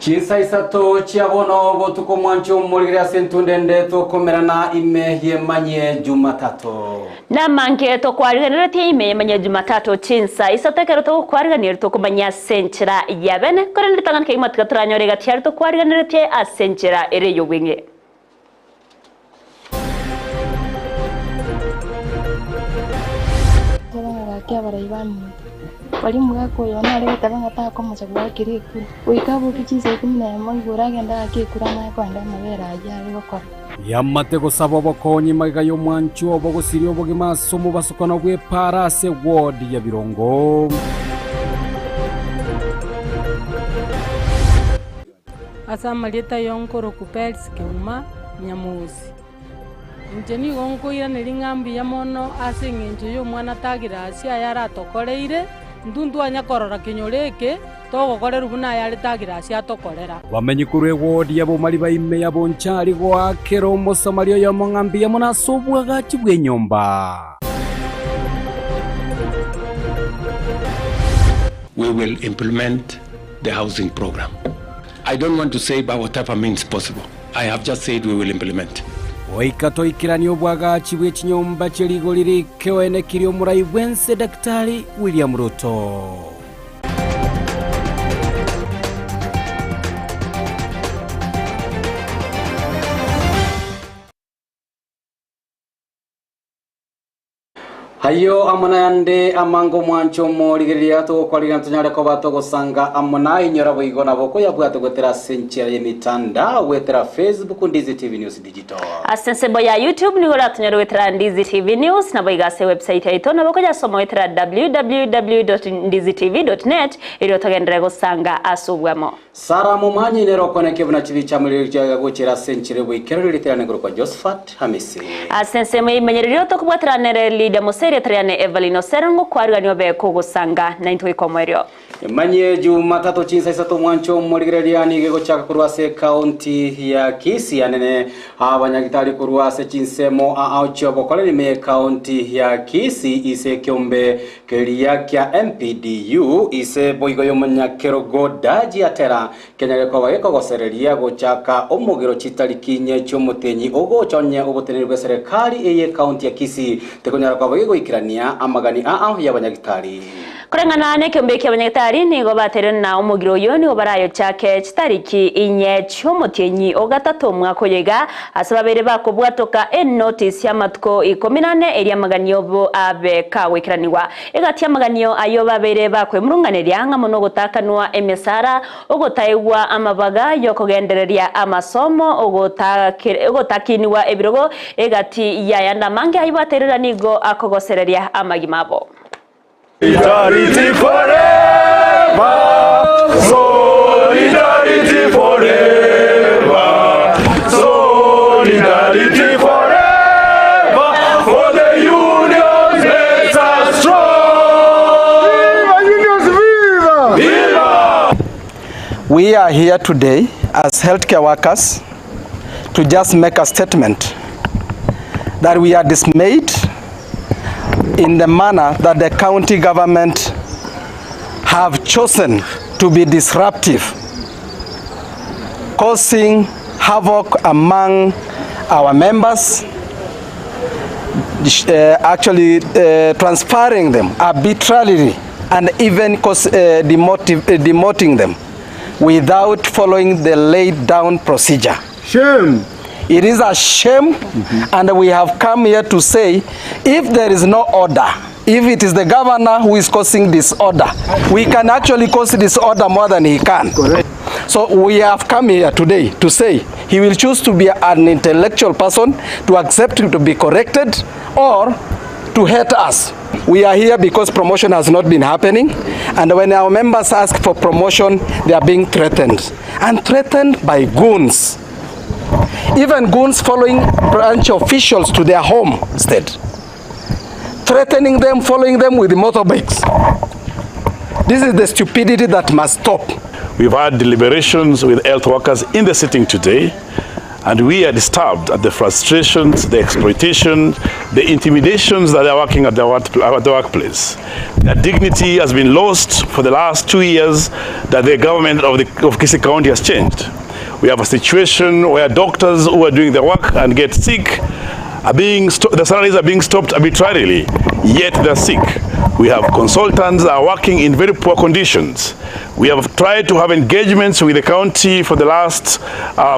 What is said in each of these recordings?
Chisa isato chiabono botuko mwancho murigira sentundende to komerana ime yemanye Jumatatu. Na manke to kwariganira te ime yemanye Jumatatu chinsa isato kero to kwariganira to kumanya senchira yabene korende tangan ke matka tranyorega tiar to kwariganira te asenchira ere yobinge. Kia baraibani walimu wako yona leo tabanga ta koma chakwa kiriku uikabu kichize kumina ya mangu ragenda akikura na kwanda mabera ajali gukora yamate gusaba bokonyi magiga yo mwancho bogusiri obogima somo basukana bwe parase ward ya Birongo asa maleta yonkoro kupels keuma nyamusi Njeni gonko ira nelingambi ya mono ase ngenjo yo mwana tagira asia yara tokoreire ndundu anyakorora kinyoreke togokorera buna yari tagira asia tokorera bamenyi kurwe ward ya bomali baime ya bonchari gwa kerombo samario ya mongambi ya mona sobwaga chibwe nyomba. We will implement the housing program. I don't want to say by whatever means possible. I have just said we will implement. Oikato ikirani obwaga chibwe chinyomba cheligoliri kewene kirio murai wense Daktari William Ruto. Hayo amona yande amango mwancho morigeria to kwaliga tunyare ko bato gusanga amona inyora boigona boko yabwate gotera senchira yemitanda wetera Facebook Ndizi TV News Digital asense boya YouTube ni gora tunyare wetera Ndizi TV News na boiga se website yaito na boko ya somo wetera www.ndizitv.net iro togendere gusanga asubwamo Sara mumanyi nero koneke buna chibi chamuri cyaga gukira senchire bwikero literane group Josephat Hamisi asense mwe menyerero to kubwatera nere leader Moseri Triane Evelino Serengo kwariganyo be kugusanga na intwe komwerio manye Jumatatu chinsa isato mwancho murigereriani gego chaka kurwase county ya Kisii anene abanyagitari kurwase chinsemo aucho bokole me county ya Kisii ise kyombe kelia kya MPDU ise boigo yomanyakero godaji atera kenyere ko bageko gosereria go chaka omugiro chitarikinye cyomutenyi ogo chonye obutenirwe serikali eye county ya Kisii tekonyara ko bageko ikirania amagani y'abanyagitari kurengana ne kyombe ky'abanyagitari ni go baterana na omugiro yoni obarayo chake chitariki inye cyomutenyi ogatatu mwako yega asababere bakobwatoka notice yamatko 14 eri amaganyo bo abe kawekiraniwa egati amaganyo ayo babere bakwe murunganeria ngamono gotakanwa emesara ogotaiwa amabaga yokogendereria amasomo ogotakiniwa ebirogo egati yayanda mange ayibaterera nigo akogosereria amagimabo Solidarity forever, solidarity forever, solidarity forever, for the union makes us strong. Viva! Viva! We are here today as healthcare workers to just make a statement that we are dismayed in the manner that the county government have chosen to be disruptive, causing havoc among our members, transferring them arbitrarily and even demoting them without following the laid down procedure. Shame! It is a shame, and we have come here to say, if there is no order, if it is the governor who is causing disorder, we can actually cause disorder more than he can. Correct. So we have come here today to say he will choose to be an intellectual person, to accept to be corrected, or to hate us. We are here because promotion has not been happening, and when our members ask for promotion, they are being threatened, and threatened by goons. Even goons following branch officials to their home state, threatening them, following them with motorbikes. This is the stupidity that must stop. We've had deliberations with health workers in the sitting today, And we are disturbed at the frustrations, the exploitation, the intimidations that are working at the workplace. Their dignity has been lost for the last 2 years that the government of Kisii County has changed. We have a situation where doctors who are doing their work and get sick the salaries are being stopped arbitrarily, yet they're sick. We have consultants that are working in very poor conditions. We have tried to have engagements with the county for the last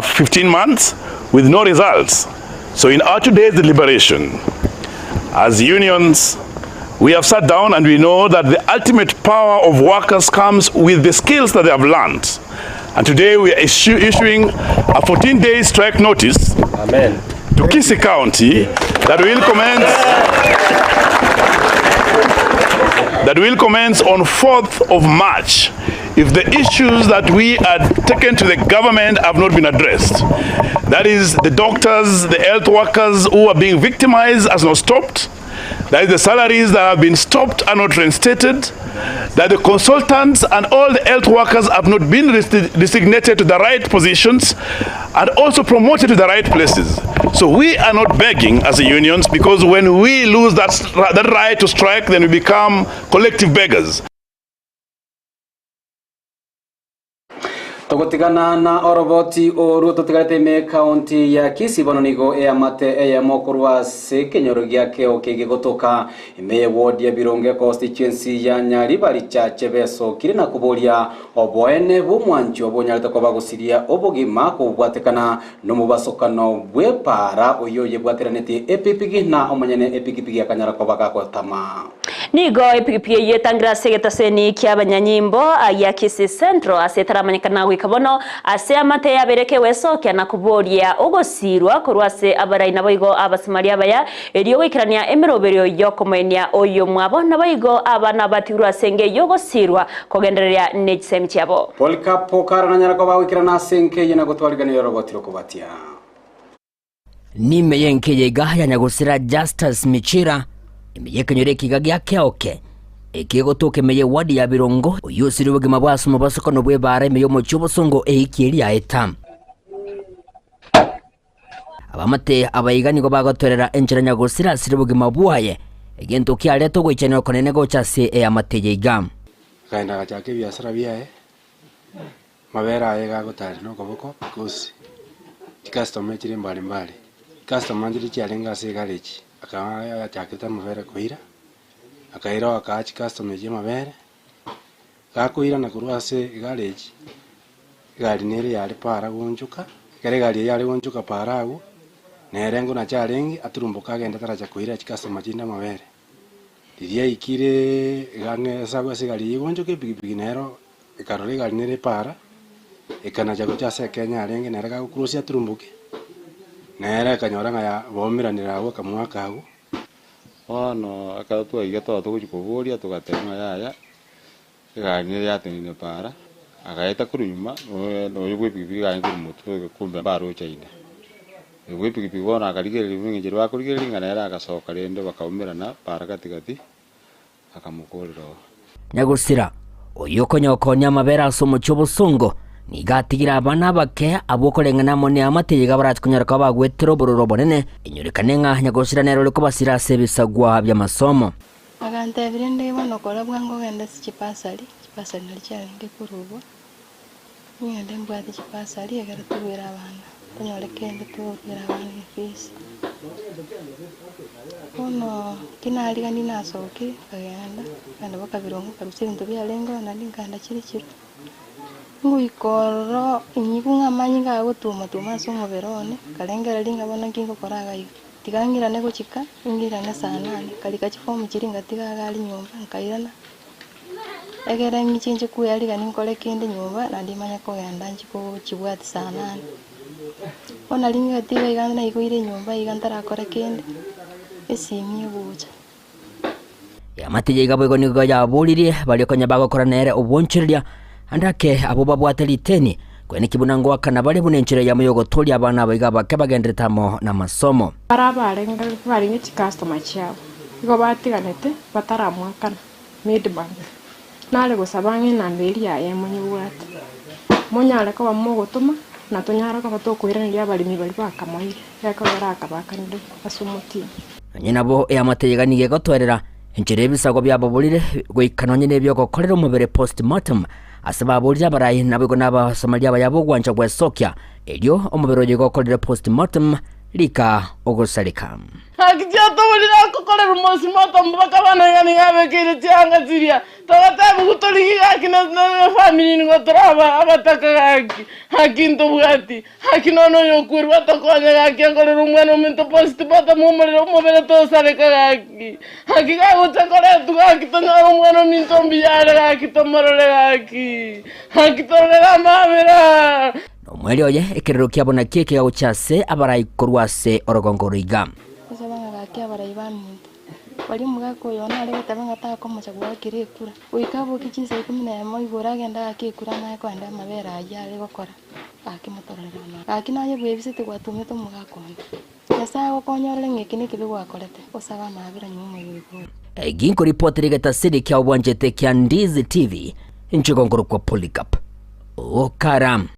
15 months with no results. So in our today's deliberation, as unions, we have sat down and we know that the ultimate power of workers comes with the skills that they have learned. And today we are issuing a 14-day strike notice. Amen. To Kisii County that will commence on 4th of March if the issues that we had taken to the government have not been addressed. That is, the doctors, the health workers who are being victimized has not stopped. That is, the salaries that have been stopped are not reinstated. That the consultants and all the health workers have not been designated to the right positions and also promoted to the right places. So we are not begging as a unions, because when we lose that right to strike, then we become collective beggars. Togotigana na oroboti oru totigarete me county ya Kisii bononigo amate ya mokurwa se kenyorogia keo kegegotoka ime ward ya Bironge constituency ya Nyaribari chache beso kirina kubolia oboene bumwanjo bonyaleta ko bagusiria obogima ko bwatekana no mubasokano bwepara oyo yebwateranete epipigi na omanyene epipigi akanyara ko bagakotama nigo epipigi yetangira segetaseni kyabanyanyimbo ya Kisii Central asetaramenyekana kabono ase amate yabereke wesokia na kuboria ogosirwa kurwase abaraina boigo abasimaria baya eriyo gikirania emeroberio yokomenya oyo mwabo na boigo abana batirwa senge yogosirwa kogendereria nechsem chiabo polka pokara na nyarako bawikirana senke yena gotwariganira robotiro kubatia nime yenke yega ya nyagosira Justus Michira imeyekanyore kigagia keoke ekigotoke meye wadi ya Birongo oyusiri bugima bwasumo basokono bwe bare meyo mochubo songo eikiri ya etam abamate abayigani go bagotorera enjira nyagosira siri bugima bwaye egento kiareto goichenero konene gochase amateye igam kaenda gachake biasara biae mabera ayega gotari no koboko because customer chiri mbali mbali customer ndiri chialenga se garage akaya achakita mabera koira akaira akachi customer je mabere gakoira na kurwase garage gari nere yali para gunjuka kare gari yali gunjuka para agu nerengo na chalengi aturumbuka agenda taracha koira customer jinda mabere diria ikire gange sagwa sigari gunjuke pigipigi nero ikarole gari nere para ikana jago chase Kenya alengi nere ga kurusia turumbuke nere kanyora ngaya bomiranira agu kamwaka agu ono akatwa igato tukuboria tugatenga yaya iganye yatenine para agaeta kurunyuma no yugwipipi ganye kurumutu kumbe baro chaine yugwipipi bona akarigere libingi rwa kurigere ngana era agasoka rende bakaumirana para katikati akamukorero nyagusira oyoko nyokonya mabera asomo chobosongo nigatigira abana bake abokorengana mone amateye barat kunyaraka bagwetero bororo bonene inyorikane nka nyagosira nero liko basira sebisagwa bya masomo agante birinde bono kora bwango genda chipasali nalicyarenge kurubo nyende mbwati chipasali egara tubera abana tanyorekende tubera abana ifisi ono kinali gani nasoke kagenda kandi bakabirongo karusira into byalengo nandi nganda kirikiro nguikoro inyikunga manyinga gutuma somo berone kalengera linga bona kingo koraga tigangira nego chika ingira na sana kalika chifomu chiringa tigagali nyumba nkairana egera ngichinje kuyali gani nkole kende nyumba na ndimanya ko yanda nchiko chibwati sana ona linga tiga iganda ikuire nyumba igandara kore kende esimye buja yamatije igabego nigo yabulire bali konya bagokora nere oboncheria andake abo babwateliteni kwene kibunango akana bali bunenchira ya muyogo toli abana abiga bake bagenderetamo na masomo barabarenga bari ngi customer cyabo igo batiganete bataramwakana midbank nale gusabange na mberi ya yemunyi bwate munyale ko bamugutuma na tunyara ko batokwiraniria abarimi bari bakamoire ekogera akabakanire asumuti nyina bo yamateyegani gegotwerera enjire ebisago byababulire gwikanonye nebyo gokorera umubere postmortem asababulira barayi nabwo n'abasamaria bayabo gwanja gwesokya elyo umubere ogigokorera postmortem lika ogosalika akijatobulira kukorera postmortem mpaka banayani ngabekire cyanga ziria togatabu gutoliga kina family ngo turaba abataka gaki hakinto bwati hakinono yokuri batakonya gaki ngorera umwana umuntu postmortem umubere tosalika gaki hakiga gutakora tugaki tonyara umwana umuntu mbiyara gaki tomorore gaki hakitorera mamera omweli oye ekirero kyabona keke yawo cyase abarayi korwase orogongoriga Usabanga gaki abarayi baminto bali mugako yona ale tabanga takomocha gwakire kura uikabo kichisa 11 igora agenda akikura na kwanda mabera ajale gokora akimotorerana akinaye bwebisite gwatumye to mugako yasa gokonyorere ngiki nikiri gwakorete usaba mabira nyuma y'ibigori ginko report rigeta sidi kya obwanjete kya Ndizi TV inchigongoro kwa Polycarp okaram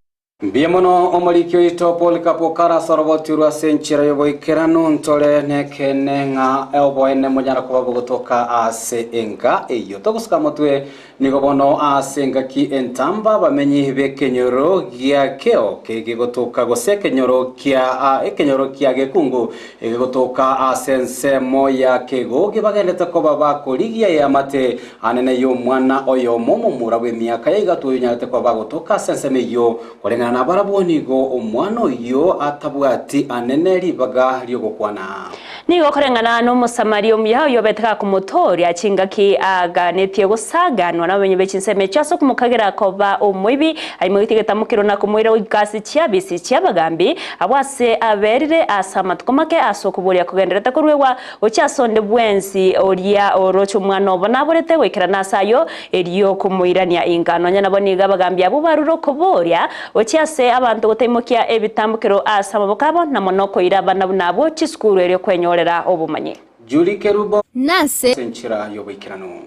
Mbiemono omolikyo ito Polycarp okara sorobotirwa senchira yoboikerano ntole nekene nga elboene monyara kubago gotoka ase enga eyo togusuka motwe nigobono ase enga ki entamba bamenyi bekenyoro gya keo kege gotoka gosekenyoro kya ekenyoro kya gekungu ege gotoka ase nsemo ya kego gibagendete ko baba koligia ya mate anene yo mwana oyo momo murabwe miaka yigatu yonyate ko bagotoka senseme yo korenga na barabonigo omwana yo atabwati anene libaga lyogokwana nigo korengana no musamari omuyaho yobeteka ku motori akingaki aganetiye gusaganwa nabenye bekinseme cyaso kumukagera koba omwibi ari mu gitegeta mukiro na kumwira w'igasi cyabisi cyabagambi abwase aberire asamatko make asokuburya kugendereta kurwewa ocyasonde bwensi oria orocho umwana obona burete wekera nasayo eriyo kumwirania ingano nyana boniga bagambi abo baruro koborya ocyase abantu gotemokia ebitambukiro asamabokabo na monoko irabana nabo chiskuru eriyo kwenyorera obumanyi Julie Kerubo nase senchira yobikirano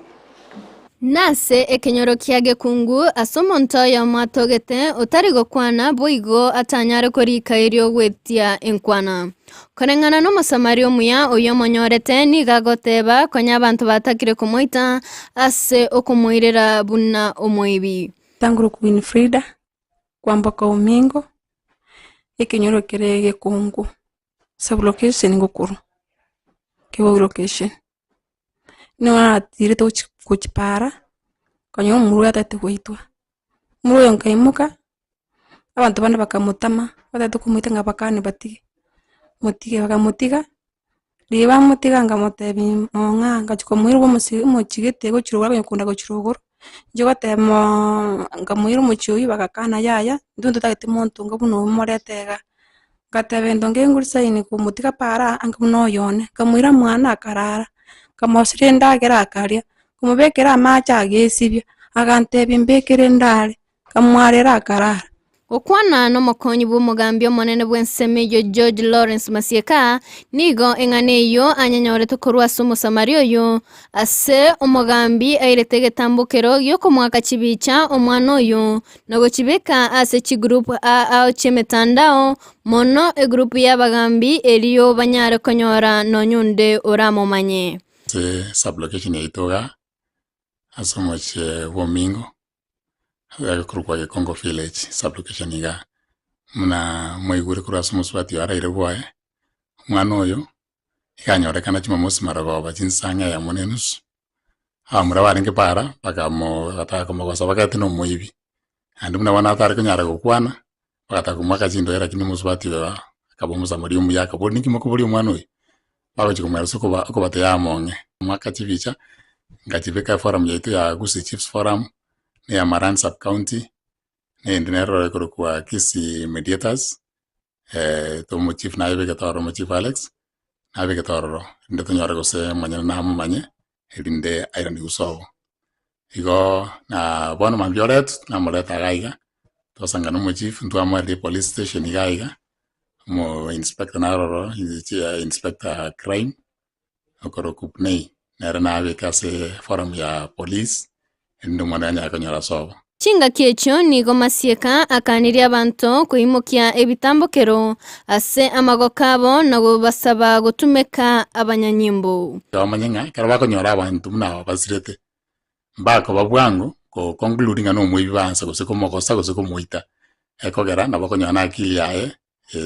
nase ekenyoro kiage kungu asomonto ya matogete otarigo kwana boigo atanyare korika irio gwetia enkwana korengana no musamario muya oyo monyorete ni gagoteba konya abantu batakire kumoita ase okumuirira buna omoibi tanguru ku Winfrida kwamboka umingo ekenyoro kirege kungu sublocation ngukuru kibo location no atire to kuchipara kanyo muru atatu kuitwa muru yonkaimuka abantu bana bakamutama batatu kumwita ngabakani batige mutige bakamutiga liba mutiga ngamotebi monga ngachiko mwiru mu chigete go chirugara nyakunda go chirugoro njoga temo ngamuiru mu chuyi bakakana yaya ndundo tagete montu ngabuno moretega gatebendo ngengurisa ini kumutiga para angamuno yone kamwira mwana akarara kamosire ndagera akaria kumubekera amacha agesibya agantebya mbekere ndale kamwarera akarara okwana no mokonyi bw'umugambi omonene bw'ensemeyo George Lawrence Masieka nigo enganeyo anyanyore tokorwa sumusamario yo ase umugambi airete getambukero yoko mwaka kibicha omwana oyo nago kibeka ase chigroup a chemetandao mono egroup y'abagambi eliyo banyare konyora no nyunde oramomanye sublocation yaitoga asomoche womingo kurukwa Congo Village sublocation iga muna moigure kurasa muswati araire bwae mwana oyo ikanyorekana chimamosi maragoba chinsanga ya monenus amura barenge para bakamo ataka mogosa bakati no moibi andi muna wana atari kunyara gukwana bakata kumaka chindo era kini muswati wa kabomuza muri umuyaka boni kimoko buri mwana oyo baba chikumara soko bate ya monge mwaka chivicha ngachibeka forum yetu ya Gusii Chiefs Forum ya Maran Sub County ne ndinero rekoro kwa Kisii Mediators to mo chief na yebe gatoro mo chief Alex na yebe gatoro ndo tonyore gose manyana na mumanye elinde airani usobo igo na bono mambioret na moleta gaiga to sangano mo chief ndo amari police station gaiga mo inspector na roro inspector crime okoro kupnei nera na yebe kase forum ya police ndo mwana nya kanyara sobo Chingaki echo nigo Masieka akaniria abantu kuimukia ebitambokero ase amagokabo na gubasaba gutumeka abanyanyimbo. Amanyenga karaba konyora abantu muna basirete mbako babwangu ko concluding ano mwibanza ko seko mokosa ko seko moita ekogera nabo konyona akili yae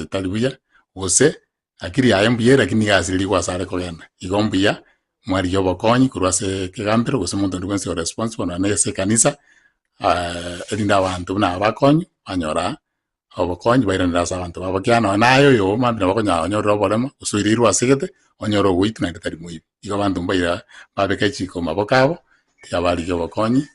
talibuya ose akili yae mbiye lakini gasiri kwa sare kogenda igombiya mwari yobo konyi kurwase kigambiro ko semuntu ndwense responsible na nese kanisa elinda abantu na bakonyi anyora obokonyi bairanira abantu babakyana nayo yo mambira bakonya onyoro bolema usuirirwa sigete onyoro guitu na ndetari muibi igo bantu mbaira babeke chiko mabokabo yabali yo bokonyi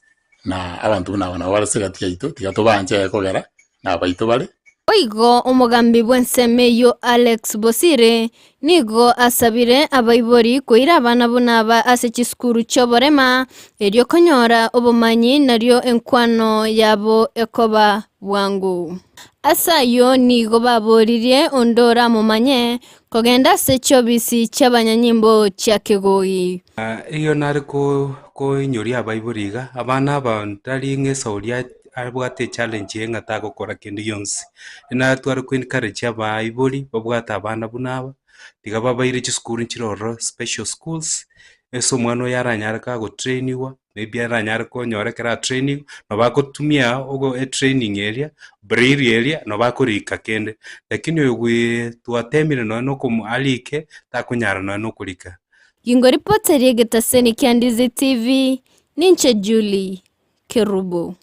na abantu na bana barasegati yaito tigato banje kogera na baito bale Oigo umugambi bwensemeyo Alex Bosire nigo asabire abayibori kuira abana bunaba ase chiskuru choborema eryo konyora obumanyi naryo enkwano yabo ekoba bwangu. Asayo nigo baboririe ondora mumanye kogenda se chobisi cy'abanyanyimbo cya Kegoyi. Iyo nari ko inyori abayiboriga abana bantari ngesoria abwate challenge yenga takokora kindi yonse na twari ku encourage abayibori babwata abana bunaba tiga babayire chiskuru nchiroro special schools eso mwana yaranyara ka go trainiwa maybe yaranyara ko nyorekera training no bakotumia ogo training area braille area no bakorika kende lakini yogwe twatemire no kumaalike takunyara no kulika Yingo reporter yegetaseni Kiandizi TV Ninche Julie Kerubo.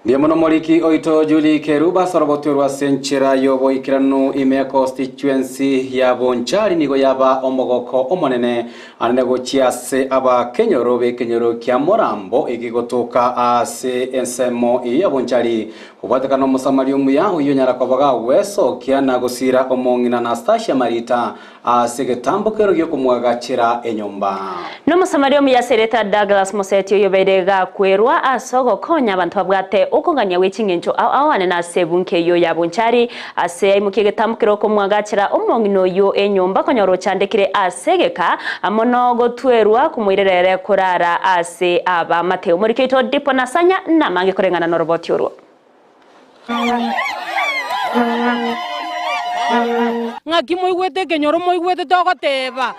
Ndiye monomoliki oito Julie Keruba sorobotorwa senchera yobo ikiranu ime constituency ya Bonchari nigo yaba omogoko omonene anego chiase aba kenyoro kya Morambo igigotoka ase ensemo ya Bonchari kubatakano musamali umuya uyo nyara kwabaga weso kiana gusira omongina Anastasia Marita ase getambokero gyo kumwagachira enyomba no musamali umuya Sereta Douglas Moseti yo berega kwerwa asogo konya abantu babwate ukonganya wechingencho awane na sebunke yo ya Bonchari ase imukiye getambokero kumwagachira omongino yo enyomba konyoro chandekire asegeka amono gotwerwa kumwirerere kurara ase aba Mateo Muriketo dipo nasanya na mange korengana no roboti uro ngaki moigwete kenyoro moigwete togoteba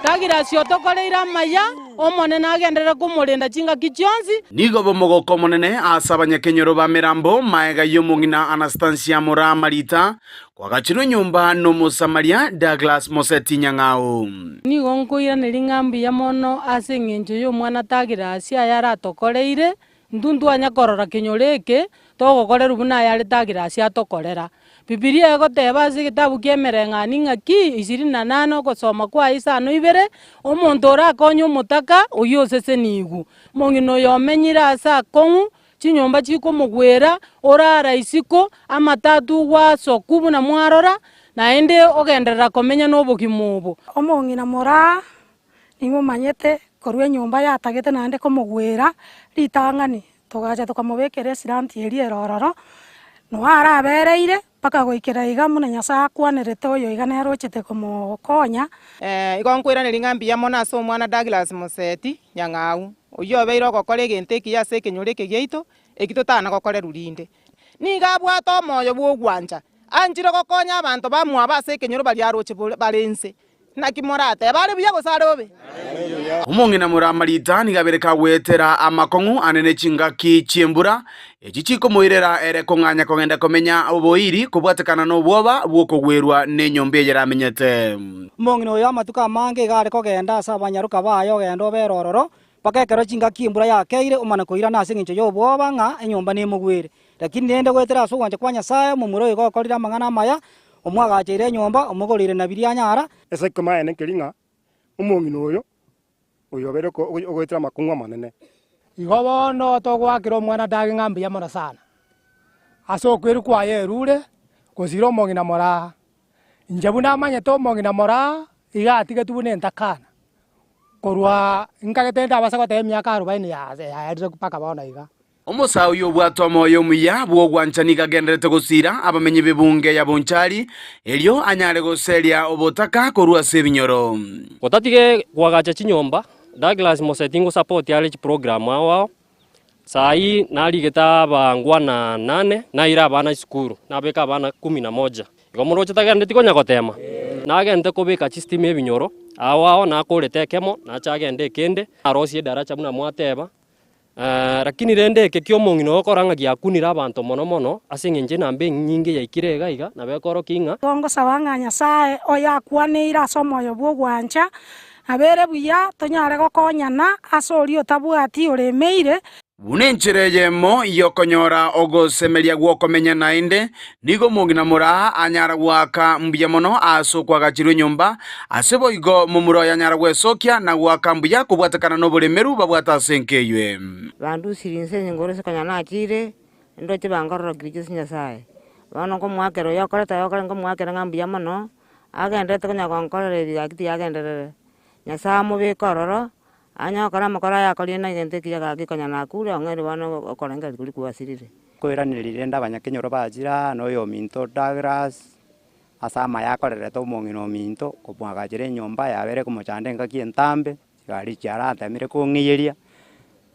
tagira cio tokoreira maya omone nagendera kumurinda chinga kichionzi nigo bomogoko monene asabanya kenyoro ba Mirambo maega yomongina Anastasia Marita kwagachiro nyumba no Musamaria Douglas Moseti Nyang'ao nigo nkoira nelingambi ya mono ase ngenjo yo mwana tagira asia yara tokoreire ndundu anyakorora kenyoreke togokorera buna yari tagira asia tokorera Bibilia egoteba ase gitabu kiemereng'ani ng'aki 28 gosoma kwa isano ibere omonto orakonya omotaka oyo osesenigu mong'ino yomenyire ase akong'u chinyomba chikomogwera orara isiko amatatu gwasoku buna mwarora naende ogenderera komenya n'obogima obo omong'ina mora nimomanyete korwa enyomba yatagete naende komogwera ritang'ani togacha tokamobekera esiranti eri erororo noara abereire paka goikera iga muna Nyasaye akwanerete oyo iga nerochete komokonya igonkwirana ng'ambi ya mona ase omwana Douglas Moseti Nyang'au oyo obeire ogokora egento eki ase ekenyoro eke giaito ekitotana gokorera rinde niga abwata omoyo bwa ogwanja anchire gokonya abantu bamwaba ase ekenyoro bari aroche barense nakimorate bari buya gosare obe omong'ina Marita nigabereka gwetera amakong'u anene chingaki chiembura echichiko moirera ere kong'anya kogenda komenya oboiri kubwatekana no bwoba bwokogwerwa nenyombe yeramenyete omong'ina oyo amatuka mange gare kogenda ase abanyaruka bayo ogenda oberororo bakekero chingaki embura yakeire omana koira nase ng'encho yobwoba ng'a enyomba nemogwere lakini nende gwetera ase ogwancha kwa Nyasaye omomura oyo gokorire amang'ana amaya omwagacheire enyomba omogorire na biria nyara ese komaene keringa omong'ina oyo bere ogwetera makung'u amanene igo bono togwakira omwana ndage ng'ambi ya mono sana ase okweru kwaye erure gosira omong'ina mora inche buna amanyete omong'ina mora iga atigete buna entakana korwa nkagete ndabasa goteba emiaka 40 yaerire mpaka bono iga omosa uyo bwatwa moyo muya bwogwancha nigagenderete gosira abamenyi bebunge ya Bonchari elio anyare goseria obotaka korwa ase ebinyoro gotatige gwagacha chinyomba Douglas Moseti ngo support yale chi program wao Sai narigeta bangwa na 8 na ira bana skuru na beka bana 11 igomoro chatagende tikonya gotema nagende kubika system ebinyoro awao na kurete kemo na chagende kende arosie daracha muna mwateba lakini rende kekyo mongino okoranga giakunira abantu mono asengenje nambe nyinge yaikire gaiga na bekoro kinga gongo sawanga nyasaye oyakwanira asomoyo bwogwanja abere buya tonyare gokonyana asori otabwati uremeire Bunenchereyemo yokonyora ogosemeria gwokomenya nainde nigo mungina mura anyara gwaka mbuya mono asokwa gachirwe nyumba asebo igo mumuro yanyara gwesokia na gwaka mbuya kubwatakana no bulemeru babwata senkeywe bandu sirinse ngoro sekanyana atire ndoche bangororo kirije sinyasaye bano ko mwakero yokoreta ngo mwakero ngambuya mono agende tonya gonkorere bigakiti agende nyasaye mubikororo anya kora makora ya kali na gente kiyaga gikonya na kure ngere bano okorenga kuri kuasirire koiranirire ndabanya kenyoro bajira no yo minto Douglas asama yakorere to mongino minto kopwaga jire nyomba yabere kumuchande ngaki entambe gari cyara tamire ko ngiyeria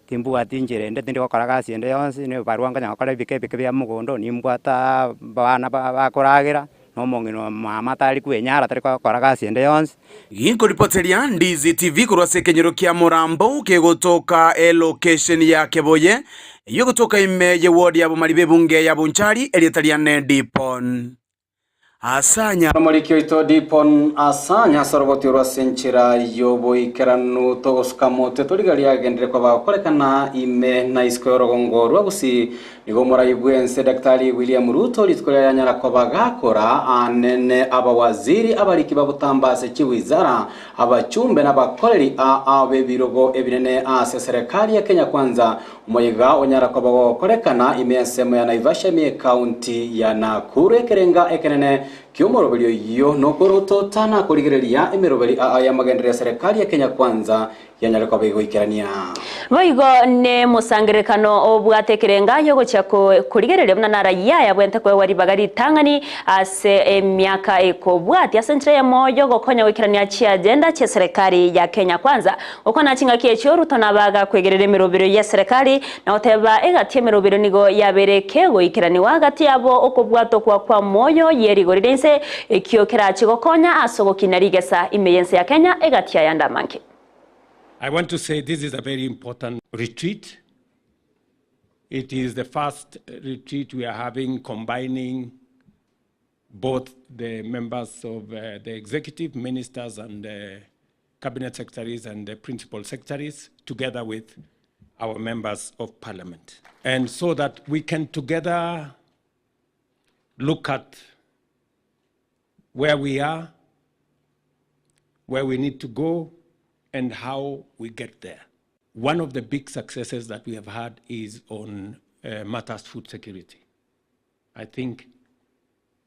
timbu atinjire ndende ndi kokoraga siende yonsi ne barwanga nyakora bike bya mugondo nimbwata bana bakoragira no mongino mama tari kwenyara tari kokoraga siende yonsi Ginko ripoteria Ndizi TV kurwase kenyero kia Murambo kegotoka location ya Keboye iyo kutoka ime ye ward ya Bumaribe bunge ya Bunchari elietaliane Dipon Asanya Marikyo ito Dipon asanya soroboti urwasenchira yobo ikeranu togosukamote torigali agendere kwa bakorekana ime na iskoyorogongo rwagusi nigomora ibwense Daktari William Ruto litkolera yanyara kwa bagakora anene abawaziri abariki babutambase chiwizara abachumbe n'abakoreri abe birogo ebinene ase serikali ya Kenya Kwanza umuyiga onyara kwa bakorekana ime ensemo ya Naivasha mi county ya Nakuru ekerenga ekenene kiomorobelio iyo nokoroto tana kurigereria emerobeli ya magendere ya serikali ya Kenya Kwanza yanyara kwa bego ikerania boigo ne musangerekano obwatekerenga yogo chako kurigereria mnanara ya bwente kwe wari bagari tangani ase emyaka ekobwati asentre ya moyo gokonya wikirania chi agenda che serikali ya Kenya Kwanza okona chinga kiecho Ruto nabaga kwegerera emerobelio ya serikali na oteba egatie emerobelio nigo yabereke go ikirani wagati abo okobwato kwa moyo yerigorirense ekiokera chigokonya asogo kinarigesa imeyense ya Kenya egatia yandamanke. I want to say this is a very important retreat. It is the first retreat we are having combining both the members of the executive, ministers and cabinet secretaries and the principal secretaries together with our members of parliament. And so that we can together look at where we are, where we need to go, and how we get there. One of the big successes that we have had is on matters food security. I think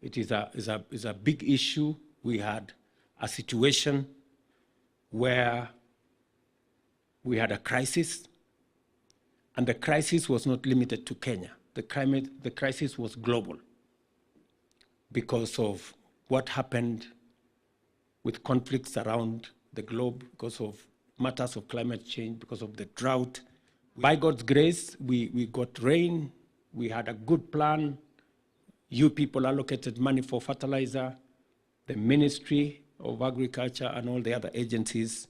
it is a big issue. We had a situation where we had a crisis, and the crisis was not limited to Kenya. The crisis was global because of what happened with conflicts around the globe, because of matters of climate change, because of the drought. By God's grace, we got rain, we had a good plan. You people allocated money for fertilizer. The Ministry of Agriculture and all the other agencies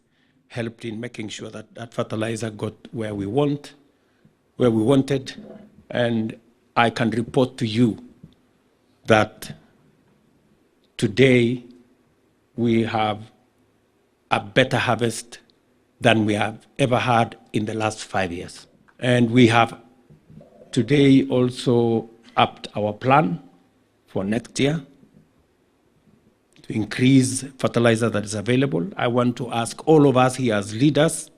helped in making sure that that fertilizer got where we wanted. And I can report to you that today we have a better harvest than we have ever had in the last 5 years. And we have today also upped our plan for next year to increase fertilizer that is available. I want to ask all of us here as leaders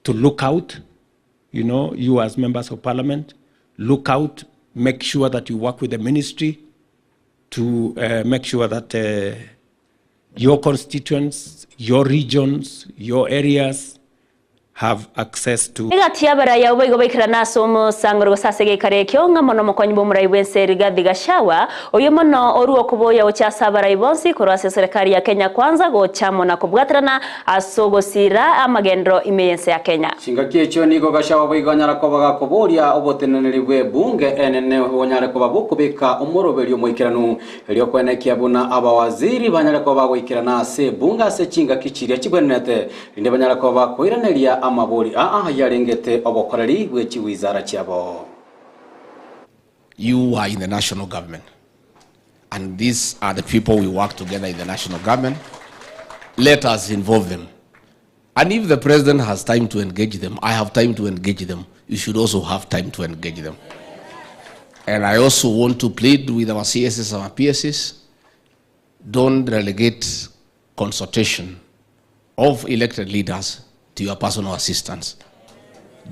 to look out, you as members of parliament, look out, make sure that you work with the ministry to make sure that your constituents, your regions, your areas have access to. Igatia baraya ubwo bikira naso musangoro sasege karekyo ngamono mukonyi bomurai wense Rigathi Gachagua uyu mono oruo kuboya ucyasa barayi bonsi korase serikali ya Kenya kwanza go chamo na kubwatrana asogosira amagendro imeyense ya Kenya Shingakie cyo nigo Gachagua bwiganyara ko bagakoboria obotenenelibwe bunge enene wonyare ko babukubika umuroberi umwikirano elyo kwenekia buna abawaziri banyare ko bagwikirana se bunga se chinga kichiria kibwenete inde banyare ko bakoiranelia amabori yarengete obokoreri bwechi wizara cyabo. You are in the national government, and these are the people we work together in the national government. Let us involve them. And if the president has time to engage them, I have time to engage them. You should also have time to engage them. And I also want to plead with our CSS and our PSS, don't relegate consultation of elected leaders to your personal assistants.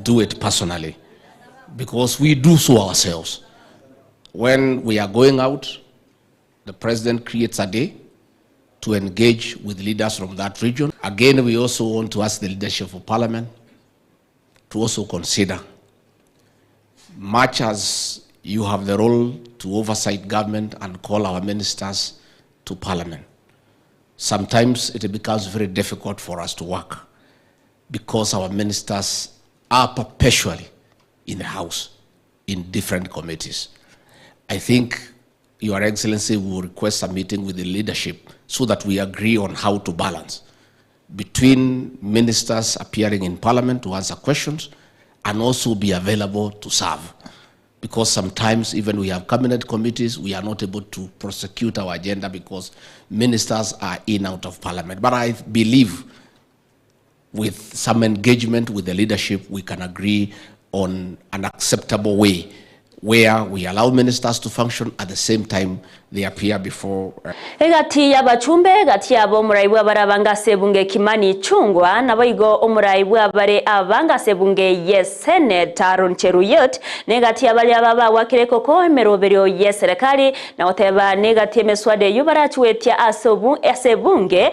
Do it personally, because we do so ourselves. When we are going out, the president creates a day to engage with leaders from that region. Again, we also want to ask the leadership of parliament to also consider, much as you have the role to oversight government and call our ministers to parliament, sometimes it becomes very difficult for us to work because our ministers are perpetually in the House, in different committees. I think Your Excellency will request a meeting with the leadership so that we agree on how to balance between ministers appearing in Parliament to answer questions and also be available to serve. Because sometimes even we have cabinet committees, we are not able to prosecute our agenda because ministers are in out of Parliament. But I believe with some engagement with the leadership, we can agree on an acceptable way where we allow ministers to function at the same time they appear before. Egati yabachumbe gati abo muraibwa barabanga sebunge Kimani Chungwa na boigo omuraibwa bare abanga sebunge yes Senate Aaron Cheruyot negati abali ababa wakireko ko emeroberio yes serikali na oteba negati emeswade yubarachuetia asebunge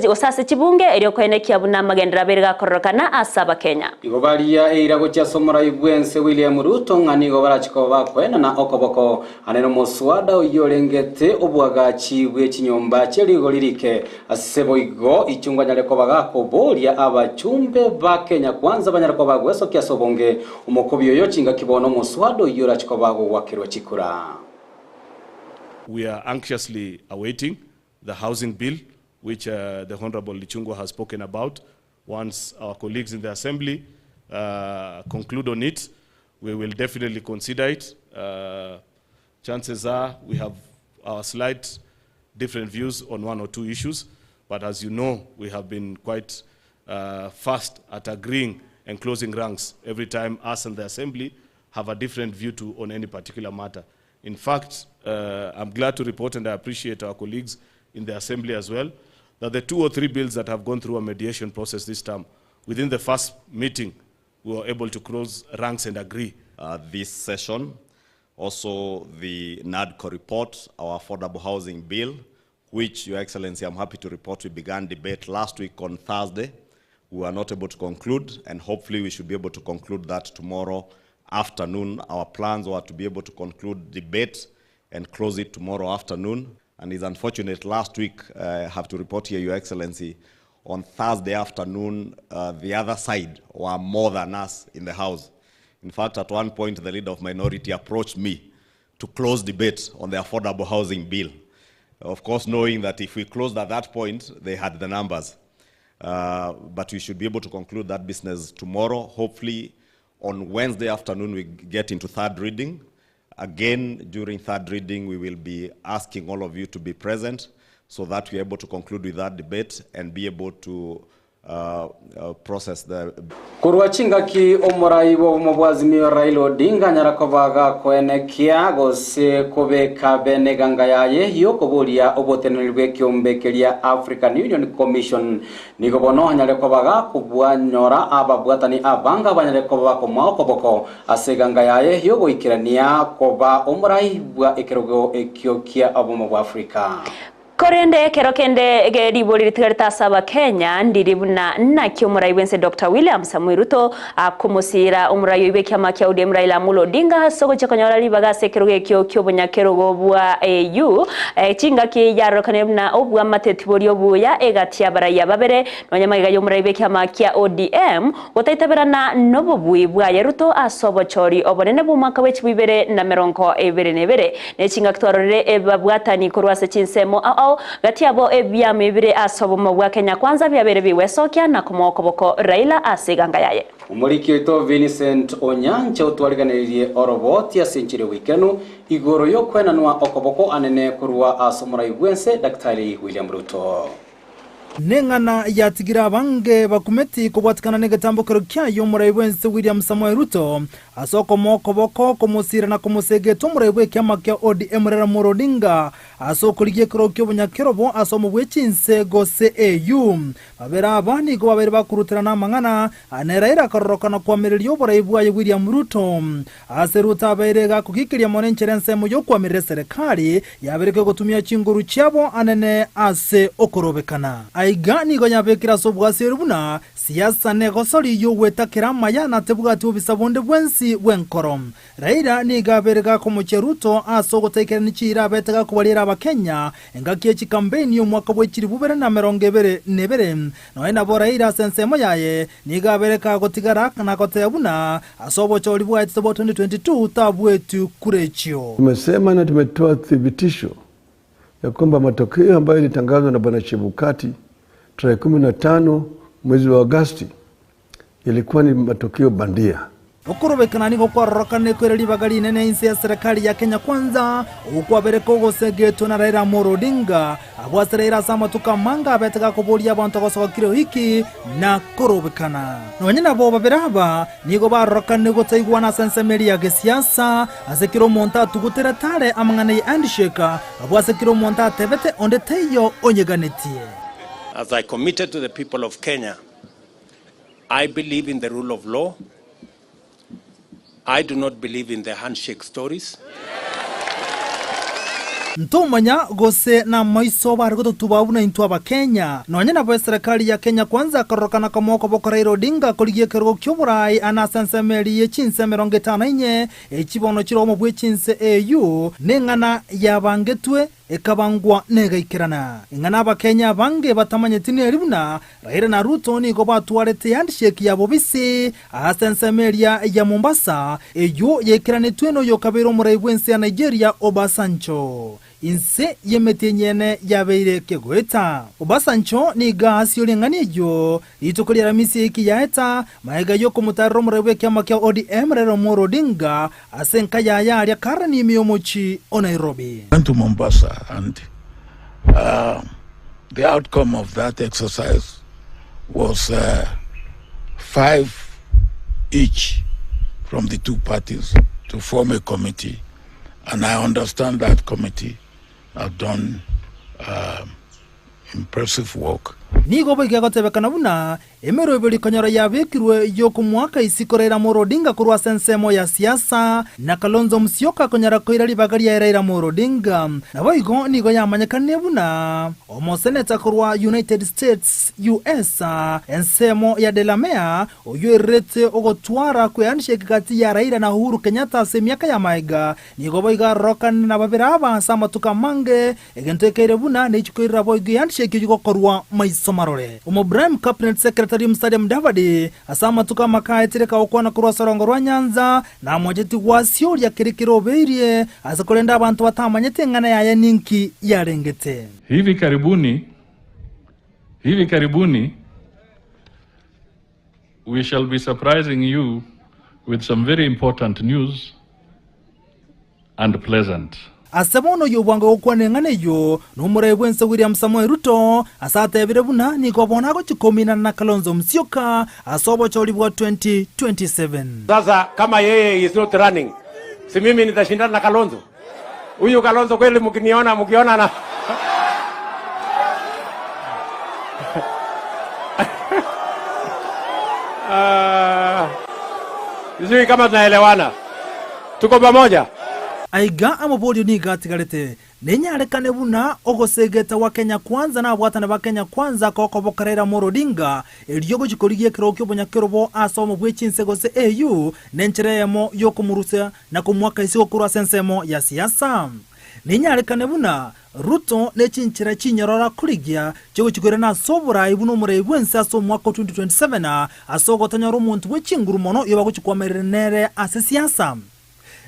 osase chibunge elyo kwenekia buna magendera berga korokana asaba Kenya igobalia eirago cha somuraibwense William Ruto ngani gobarachiko bakwena na okoboko aneno muswada uyorenge obwagachi bw'ekinyomba kyerigo lirike aseboigo ichungwa nyaleko bagako bolia abachumbe ba Kenya kwanza banyarako bagweso kyasobonge umukobyo yo chinga kibono muswado yora chikobago wakirwa chikura. We are anxiously awaiting the housing bill which the Honorable Lichungwa has spoken about. Once our colleagues in the assembly conclude on it, we will definitely consider it. Chances are we have our slight different views on one or two issues, but as you know, we have been quite fast at agreeing and closing ranks every time us and the Assembly have a different view on any particular matter. In fact, I'm glad to report, and I appreciate our colleagues in the Assembly as well, that the 2 or 3 bills that have gone through a mediation process this time, within the first meeting, we were able to close ranks and agree. This session, also the NADCO report, our affordable housing bill, which, Your Excellency, I'm happy to report we began debate last week on Thursday. We were not able to conclude, and hopefully we should be able to conclude that tomorrow afternoon. Our plans were to be able to conclude debate and close it tomorrow afternoon. And it's unfortunate, last week, I have to report here, Your Excellency, on Thursday afternoon, the other side were more than us in the House. In fact, at one point, the leader of minority approached me to close debate on the affordable housing bill. Of course, knowing that if we closed at that point, they had the numbers. But we should be able to conclude that business tomorrow. Hopefully, on Wednesday afternoon, we get into third reading. Again, during third reading, we will be asking all of you to be present so that we're able to conclude with that debate and be able to process the kurwa chingaki omurai wo mubwazimio Raila Odinga nyarakobaga kwenekia gose kobeka beneganga yaye yokobolia obotenelwe kyombekelia African Union Commission nigobono nyarakobaga kubwanyora ababwatani abanga banyarekoba komako boko aseganga yaye yogoikirania koba omurai bwa ekerogo ekyokia abomo bwa Afrika. Korende kerokende geriboli ritigarita saba Kenya ndiribuna na kiumurai wense Dr. William Samoei Ruto akumusira umurayo ibekyama kya ODM Raila Amolo Odinga sogo chakonyora libaga sekeroge kyo kyobonya kerogo bwa AU chinga ki yarokane na obwa matetibori obuya egatia baraya babere nonyamaga y'umurayo ibekyama kya ODM otaitabirana nobobui bwa Ruto asobo chori obonene bumaka wechibibere na meronko ebere ne chinga kitwarore ebabwatani korwase chinsemo gatiabo ebyame ebire asobomo bwa Kenya Kwanza byabere biwesokia na kumokoboko Raila asiganga yaye umuriki wito Vincent Onyancha utwariganiriye oroboti ya senchire wikenu igoro yo kwenanwa okoboko anene kurwa asomura igwense Daktari William Ruto Nengana yatigira bange bakumeti kubwatikana negatambukiro kyayo muraiwense William Samoei Ruto asoko mokoboko kumusira na kumusege tumuraiwe kyama kya ODM Raila Amolo Odinga asoko liye kiro kyobunyakirobo asomo bwechinse gose AU babera abani go babere bakurutira na mangana aneraira karorokana kwa merelyo buraibwa ya William Ruto aseruta berega kukikiria monencherense mu yo kwa merere serikali yabereke gutumia chinguru cyabo anene ase okorobekana aigani gonyabekira sobwaserubuna siasa negosori yo wetakira mayana tebugati obisabonde bwensi wenkorom Raila nigaberega kumucheruto asogotekera nichira betega kubalira abakenya engakie chikampeni yo mwaka bwekiri bubere na merongebere nebere noena bo Raila sensemo yaye nigabereka gotigara na kotebuna asobo choli bwa 2022 tabwetu kurechio. Tumesema na tumetoa thibitisho ya kwamba matokeo ambayo ilitangazwa na Bwana Chebukati tarehe 15 mwezi wa Agosti ilikuwa ni matokeo bandia. Okurobekana niko kwarorokane kwereli bagali nene insi ya serikali ya Kenya Kwanza ukwabereko gosegeto na Raila Amolo Odinga abwasirira sama tukamanga betega kubolia abantu gosokiro hiki na kurobekana nonyina bo baberaba niko barorokane gotaigwa na sensemeri ya gesiasa azekiro monta tugutera tare amangane andisheka abwasekiro monta tebete onde teyo onyeganetie. As I committed to the people of Kenya, I believe in the rule of law. I do not believe in the handshake stories. Ntomanya gose na maiso bargoto tubabuna intu abakenya nonyena bo serikali ya Kenya Kwanza karokana kamoko boko Raila Odinga koligie kerogo kyoburai anasensemeri yechinse 54 echibono chiromo bwechinse AU nengana yabangetwe ekabangwa negaikirana ingana abakenya bange batamanyetini eribuna Raila na Ruto ni go batwarete handshake yabo bisi asensemeria ya Mombasa AU yekiranetwe no yokabero muraibwense ya Nigeria Obasanjo inse yemetenyene yabeire kegoeta Obasanjo ni gasi olenganiyo itukolera misi iki yaeta maega yoko mutarro murebe kyama kya ODM Raila Amolo Odinga asenka yaya ya karani miyomochi o Nairobi. Went to Mombasa and the outcome of that exercise was 5 each from the two parties to form a committee, and I understand that committee have done impressive work. Nigo bege gotebekana buna emero ibeli kanyara yabekirwe yoko mwaka isiko Raila Amolo Odinga kurwa sensemo ya siasa na Kalonzo Musyoka konyara koirali bagari ya Raila Amolo Odinga nabo igo nigo yamanyekane buna omo senator kurwa United States US ensemo ya Delamere oyo erete ogotwara kweanishe kati ya Raila na Uhuru Kenyatta se miaka ya maiga nigo boiga rokan na babiraba sama tukamange egentekere buna nechikoira boiga yanishe kigo korwa Somarore Umobrahim Cabinet Secretary Musalia Mudavadi asama tukamaka etireka okwana kurwa sorongo rwa Nyanza na mojeti wasio ya kirikiro beirie azakolenda abantu batamanyete ngana ya ninki yarengete. Hivi karibuni we shall be surprising you with some very important news and pleasant. Asabono yobwanga okwane ngane yo numurebwense William Samoei Ruto asate birebuna niko bonago chikomina na Kalonzo Musyoka asobo cholibwa 2027. Sasa kama yeye is not running, si mimi nitashindana na Kalonzo? Huyu Kalonzo kweli mkiona na sisi kama tunaelewana. Tuko pamoja. aiga amabodio ni gatigarete nenyarekane buna ogosegeta wa Kenya Kwanza na bwatana ba Kenya Kwanza kokobokarera Morodinga eliogo gikorigie kirokyo bonyakerobo asomo bwechinsego se AU nenchereyemo yokumurusya na kumwaka isi okurwa sensemo ya siasa nenyarekane buna Ruto nechinchira chinyorora kurigia cyo kigore na sobora ibuno mure bwense aso mwaka 2027 asogotanya rumuntu wechinguru mono yobaguchikwamerere nere asesiasa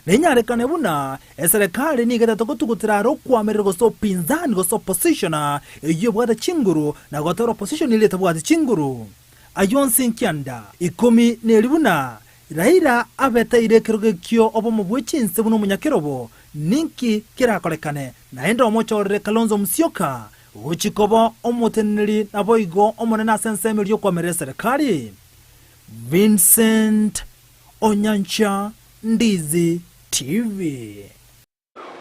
nenyarekane buna eserikali ni gata tokutugutira ro kwamerere goso pinzani goso position iyo bwada chinguru na gotoro position ile tabwada chinguru ayonsi nkyanda 10 Raila abeta irekeroge kyo obo mubwechinse buno munyakerobo ninki kirakorekane naenda omochorere Kalonzo Musyoka uchikobo omoteneri naboigo omonena senseme ryo kwamerere serikali Vincent Onyancha Ndizi TV.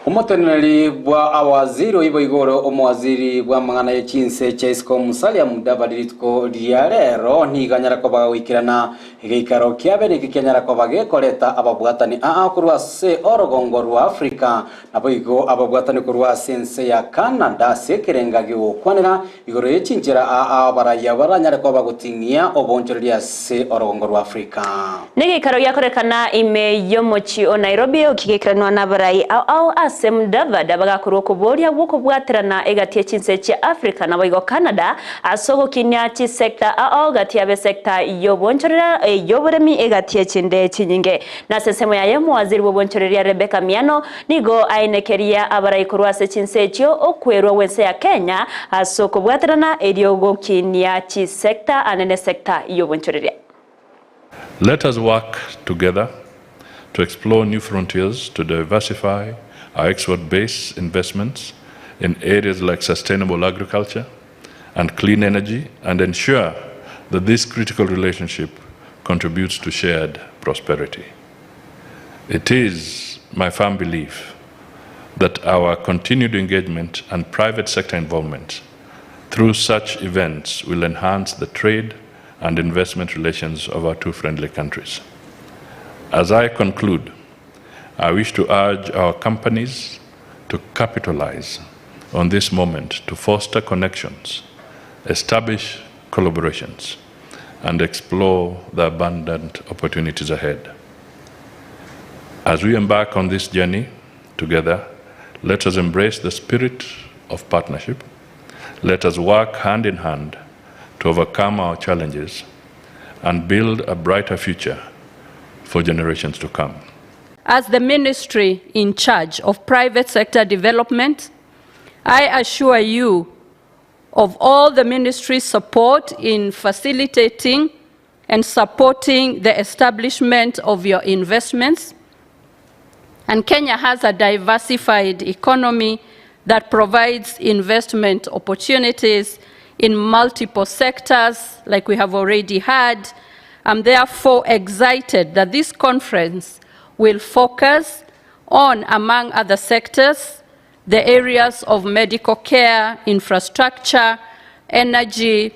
Umuteneri bwa awaziri oibo igoro omwaziri bwa mangana yechinse Chaisco Musalia Mudavadi litko liarero ntiganyara ko bagwikirana igikaro kyabene kikenyara ko bagekoreta ababwatani kurwa se orogongo rwa Afrika naboigo ababwatani kurwa sense ya Canada sekerengagi okwanira igoro yechinjira abaraya baranyara ko bagutingia obonjoria se orogongo rwa Afrika nigikaro yakorekana ime yomochi o Nairobi okigekranwa nabarai Mudavadi bagakorwo kuboria buko bwaterana egatie chinse cha Afrika na boigo Canada asogo kinyachi sector gatia sector yobonchorera yoboremi egatie chinde chinyinge na sesemo ya yemo waziri wobonchorera Rebecca Miano nigo ainekeria abaraikorwa se chinse chyo okwerwa wense ya Kenya asoko bwaterana eriogo kinyachi sector anene sector yobonchorera. Let us work together to explore new frontiers to diversify our export-based investments in areas like sustainable agriculture and clean energy and ensure that this critical relationship contributes to shared prosperity. It is my firm belief that our continued engagement and private sector involvement through such events will enhance the trade and investment relations of our two friendly countries. As I conclude, I wish to urge our companies to capitalize on this moment to foster connections, establish collaborations, and explore the abundant opportunities ahead. As we embark on this journey together, let us embrace the spirit of partnership. Let us work hand in hand to overcome our challenges and build a brighter future for generations to come. As the ministry in charge of private sector development, I assure you of all the ministry's support in facilitating and supporting the establishment of your investments. And Kenya has a diversified economy that provides investment opportunities in multiple sectors, like we have already had. I'm therefore excited that this conference will focus on, among other sectors, the areas of medical care, infrastructure, energy,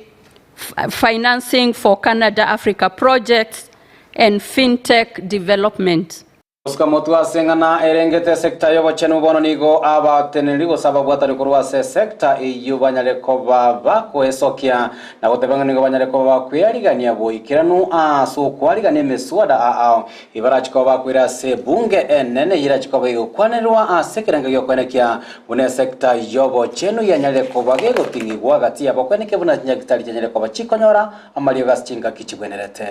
financing for Canada-Africa projects, and fintech development. Uskamotua sengana erengete sekta yobo chenu bono nigo abateneri go sababu atanikurwa se sekta iyo banyareko baba kwesokia na gotebanga nigo banyareko baba kuyarigania boikiranu so kwarigania meswada ibarachiko bakwira se bunge enene irachiko bayo kwanerwa sekeranga yo kwenekia bune sekta yobo chenu yanyareko bage gotingigwa gati yabo kweneke buna nyagitari yanyareko bachikonyora amalio gaschinga kichibwenerete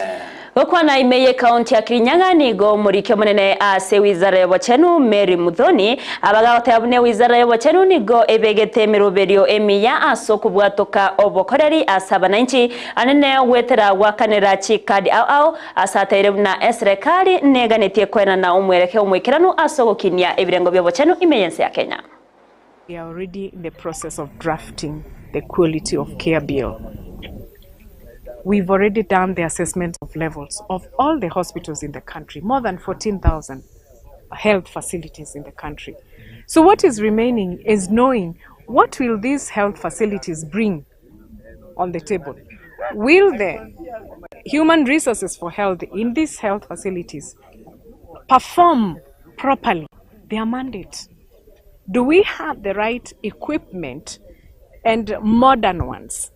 gokwana imeye county ya Kirinyaga nigo murikyo munene ase wizara y'obachenu Mary Muthoni abagaotabune wizara y'obachenu nigo ebegete miroberio emiya aso kubwatoka obokoreri asabananchi anene wetera wakanera chikadi au asatere na serikali neganetie kwena na umwereke umwikiranu aso gokinia ebirengo by'obachenu imeyense ya Kenya. We are already in the process of drafting the quality of care bill. We've already done the assessment of levels of all the hospitals in the country, more than 14,000 health facilities in the country. So what is remaining is knowing what will these health facilities bring on the table. Will the human resources for health in these health facilities perform properly their mandate. Do we have the right equipment and modern ones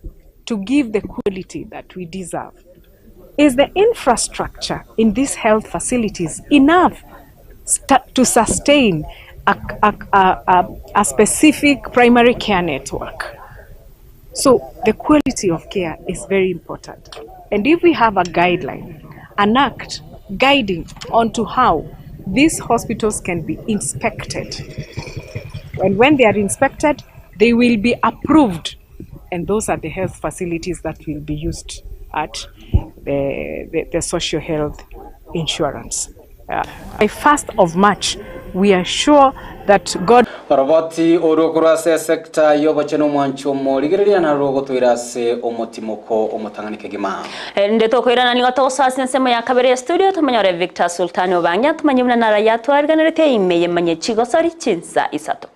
to give the quality that we deserve? Is the infrastructure in these health facilities enough to sustain a specific primary care network? So the quality of care is very important. And if we have a guideline, an act guiding onto how these hospitals can be inspected, and when they are inspected, they will be approved, and those are the health facilities that will be used at the social health insurance. By 1st of March, we are sure that God Roboti urukurase sekta yobocheno mwancho morigereria na rogo twirase omotimoko omotanganike gima. Ndeto koirana ni goto sasa nsemo ya kabere studio tumanyore Victor Sultani obanya tumanyimna na rayatu arganarete imeye manye chigo sori chinsa isato.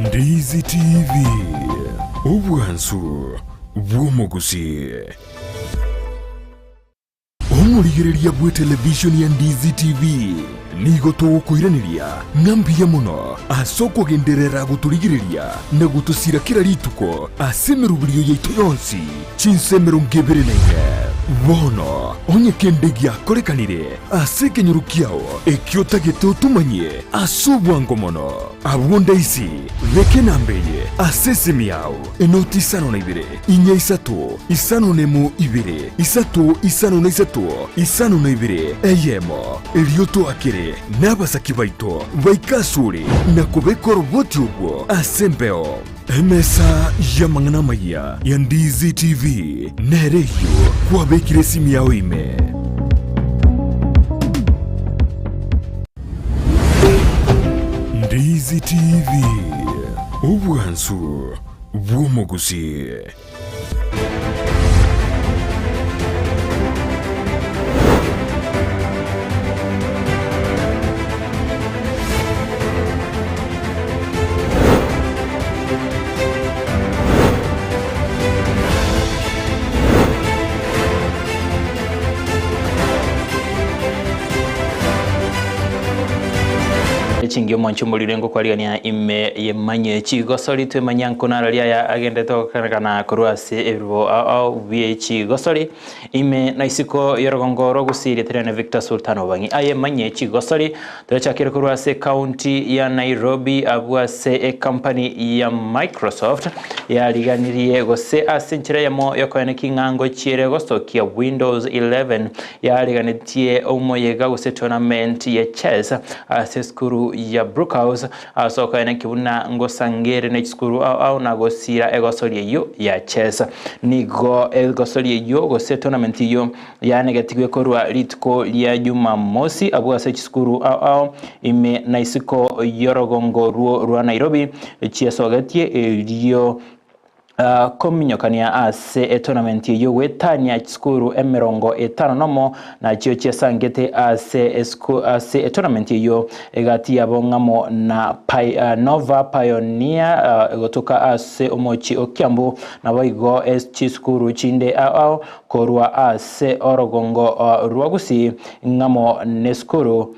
Ndizi TV obwansu bwomogusi omurigereria bwe television ya Ndizi TV nigo tugukwiraniria ngambia muno asoko genderera guturigireria na gutusira kira rituko asemerubirio yaitu yonsi chinsemero ngebere naire bono onye kendegia korekanire asekenyuru kiao ekiota geto tumanye asubwango mono abunda isi reke nambeye asese miao enoti sano na ibere inya isato isano nemo ibere isato isano na isato isano na ibere eyemo elioto akere nabasaki baito baikasuri na kubeko roboti ubwo asembeo emesa ya mangana maya ya Ndizi TV nereyo kwa bekire simu yao ime Ndizi TV obwansu bwomogusi. Chingio mwancho molirengo kwa ligania ime yemanye chigosori twe manyanko na ralia ya agenda to kana kuruase evo au VH gosori ime naisiko yorogongoro gusiri terene Victor Sultani obangi aye manye chigosori to chakira kuruase county ya Nairobi abuase company ya Microsoft ya liganirie gose asinchira yamo yokone kingango chire gostokia Windows 11 ya liganitie omoyega gose tournament ya chess aseskuru ya Brookhouse asoka ene kibuna ngosangere ne chikuru au nagosira egosori yo ya chess nigo egosori yo gose tournament yo ya negative korwa litko lya Jumamosi abuase chikuru au ime naisiko yorogongo ruo Nairobi chiesogatie elio kominyokania ase tournament yo wetanya skuru emerongo etano nomo na chio chesangete ase tournament yo egati yabongamo na Nova Pioneer gotoka ase omochi okiambu na boigo chiskuru chinde au korwa ase orogongo ruagusi ngamo neskuru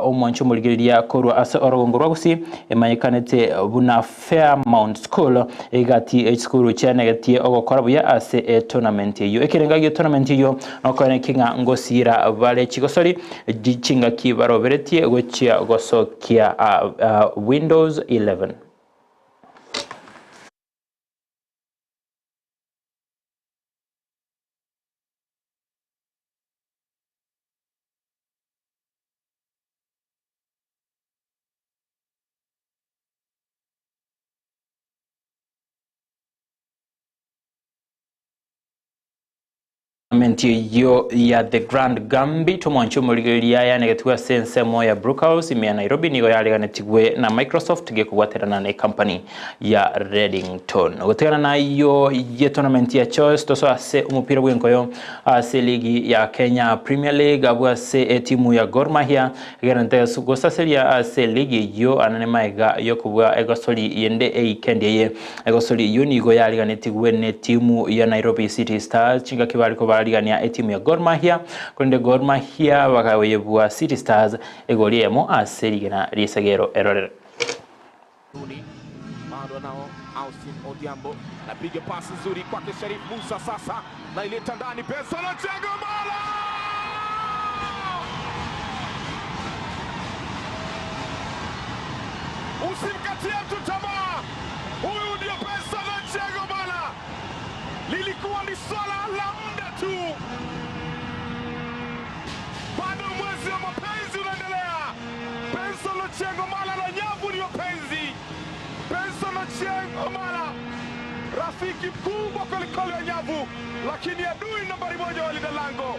omwancho muligeria korwa ase orogongo ruagusi emanyikanete buna Fairmount School egati school chanegati ogokora buya ase tournament yo ekerengagio tournament yo nokone kinga ngosira vale chigosori dichinga kibaroberetie gochia gosokia Windows 11. Yo ya The Grand Gambit mwancho muligeria ya negatua sense moya Brookhouse ime Nairobi nigo yaleganetigwe na Microsoft gekugwaterana na company ya Reddington. Gutegana na iyo ye tournament ya Choice toso ase umupira bwenkoyo ase ligi ya Kenya Premier League abwase timu ya Gor Mahia gerante sugosa seria ase ligi yo anane maiga yo kubwa egosoli yende eikendi ye egosoli yo nigo yaleganetigwe ne timu ya Nairobi City Stars chinga kibali ko ya timu ya Gor Mahia kunde Gor Mahia wakawebua City Stars egoliemo aserigena risagero error. Bado nao Austin Odhiambo napiga pasi nzuri kwake Sharif Musa sasa na ileta ndani pesa na chengo mala. Usimkatie mtu tamaa. Huyu ndio pesa na chengo mala. Lilikuwa ni swala la muda tu. Bado mwezi wa mapenzi unaendelea. Pesa na chengo mala na nyavu ni mapenzi. Pesa na chengo mala. Rafiki mkubwa kulikoli ya nyavu. Lakini adui nambari 1 wa linda lango.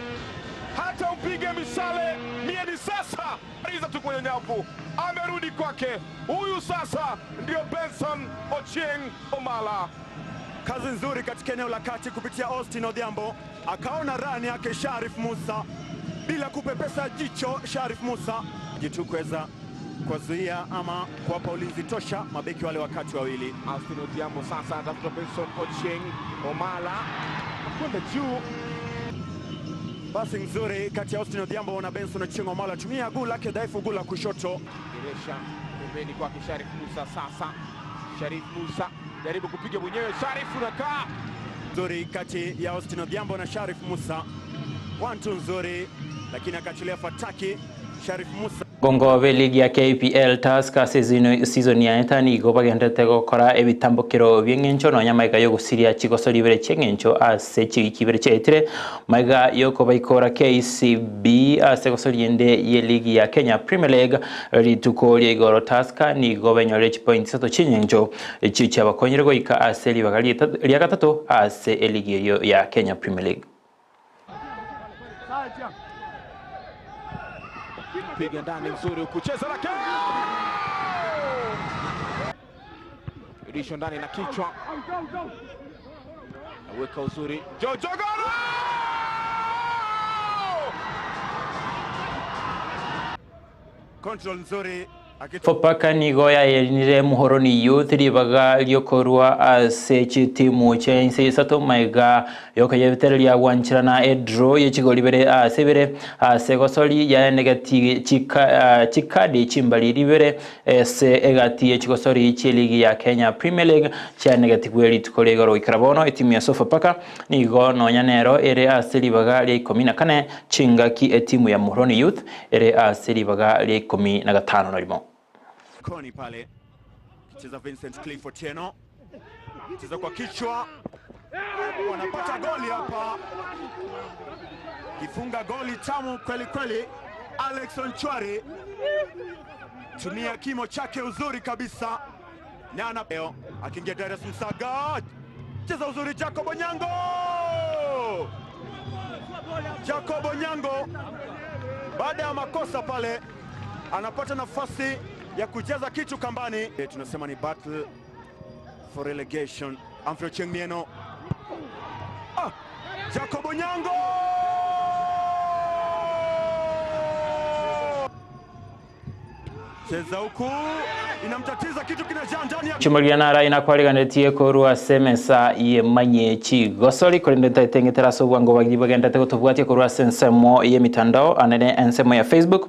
Hata upige misale mieni sasa. Riza tu kwenye nyavu. Amerudi kwake. Huyu sasa ndio Benson Ochieng Omala. Kazi nzuri katika eneo la kati kupitia Austin Odhiambo. Akaona rani yake Sharif Musa. Bila kupepesa jicho Sharif Musa. Jitu kuweza kuzuia ama kuwapa ulinzi tosha mabeki wale wakati wawili. Austin Odhiambo sasa anatafuta Benson Ochieng Omala. Kwenda juu. Basi nzuri kati ya Austin Odhiambo na Benson Ochieng Omala. Tumia guu lake dhaifu, guu la kushoto. Diresha pembeni kwake Sharif Musa sasa. Sharif Musa jaribu kupiga mwenyewe, Sharif unakaa. Nzuri kati ya Austin Odhiambo na Sharif Musa. 1-2 nzuri lakini akachilia fataki Sharif Musa. Gongo ligi ya KPL Tusker season ya etani go bagende gukora ebitambukiro byengencho no nyamaiga yo gusiria chigosori bere chengencho ase chikibere chetire maiga yo ko baikora KCB ase gosori yende ye ligi ya Kenya Premier League ritukori igoro Tusker ni go benyore points to chengencho chicha bakonyere go ika ase libagali ya gatatu ase ligi ya Kenya Premier League. Piga ndani nzuri kucheza na Rudisho ndani na kichwa. Aweka uzuri. Jojo Goro! Control nzuri. Fopaka ni goya yenire muhoroni youth ribaga lyokorwa ase chitimu chense sato maiga yoka yeviteria wanchirana edro yechigoli bere asebere ase gosoli ya negati chikadi chimbali ribere se egati yechigosori chiligi ya Kenya Premier League cha negati kweli tukolegoro ikarabono etimu ya Sofapaka ni go no nyanero ere ase ribaga lya 14 chingaki etimu ya muhoroni youth ere ase ribaga lya 15 na limo. Koni pale kicheza Vincent Clifford Tieno, kicheza kwa kichwa, wanapata goli hapa, kifunga goli tamu kweli kweli. Alex Onchwari tumia kimo chake uzuri kabisa, na anapeo akiingia Darius Msaga, cheza uzuri Jacob Onyango, Jacob Onyango baada ya makosa pale anapata nafasi ya kujaza kitu kambani. Tunasema ni battle for relegation. Humphrey Ochieng Mieno. Jacob Onyango! Cheza huku inamtatiza kitu kinajaa ndani ya Chumalianara inakwariganetie korwa semesa ye manye chigosori korindeta tengetera sobwango bagibagenda tegotobwatie korwa sensemo ye mitandao anene ensemo ya Facebook.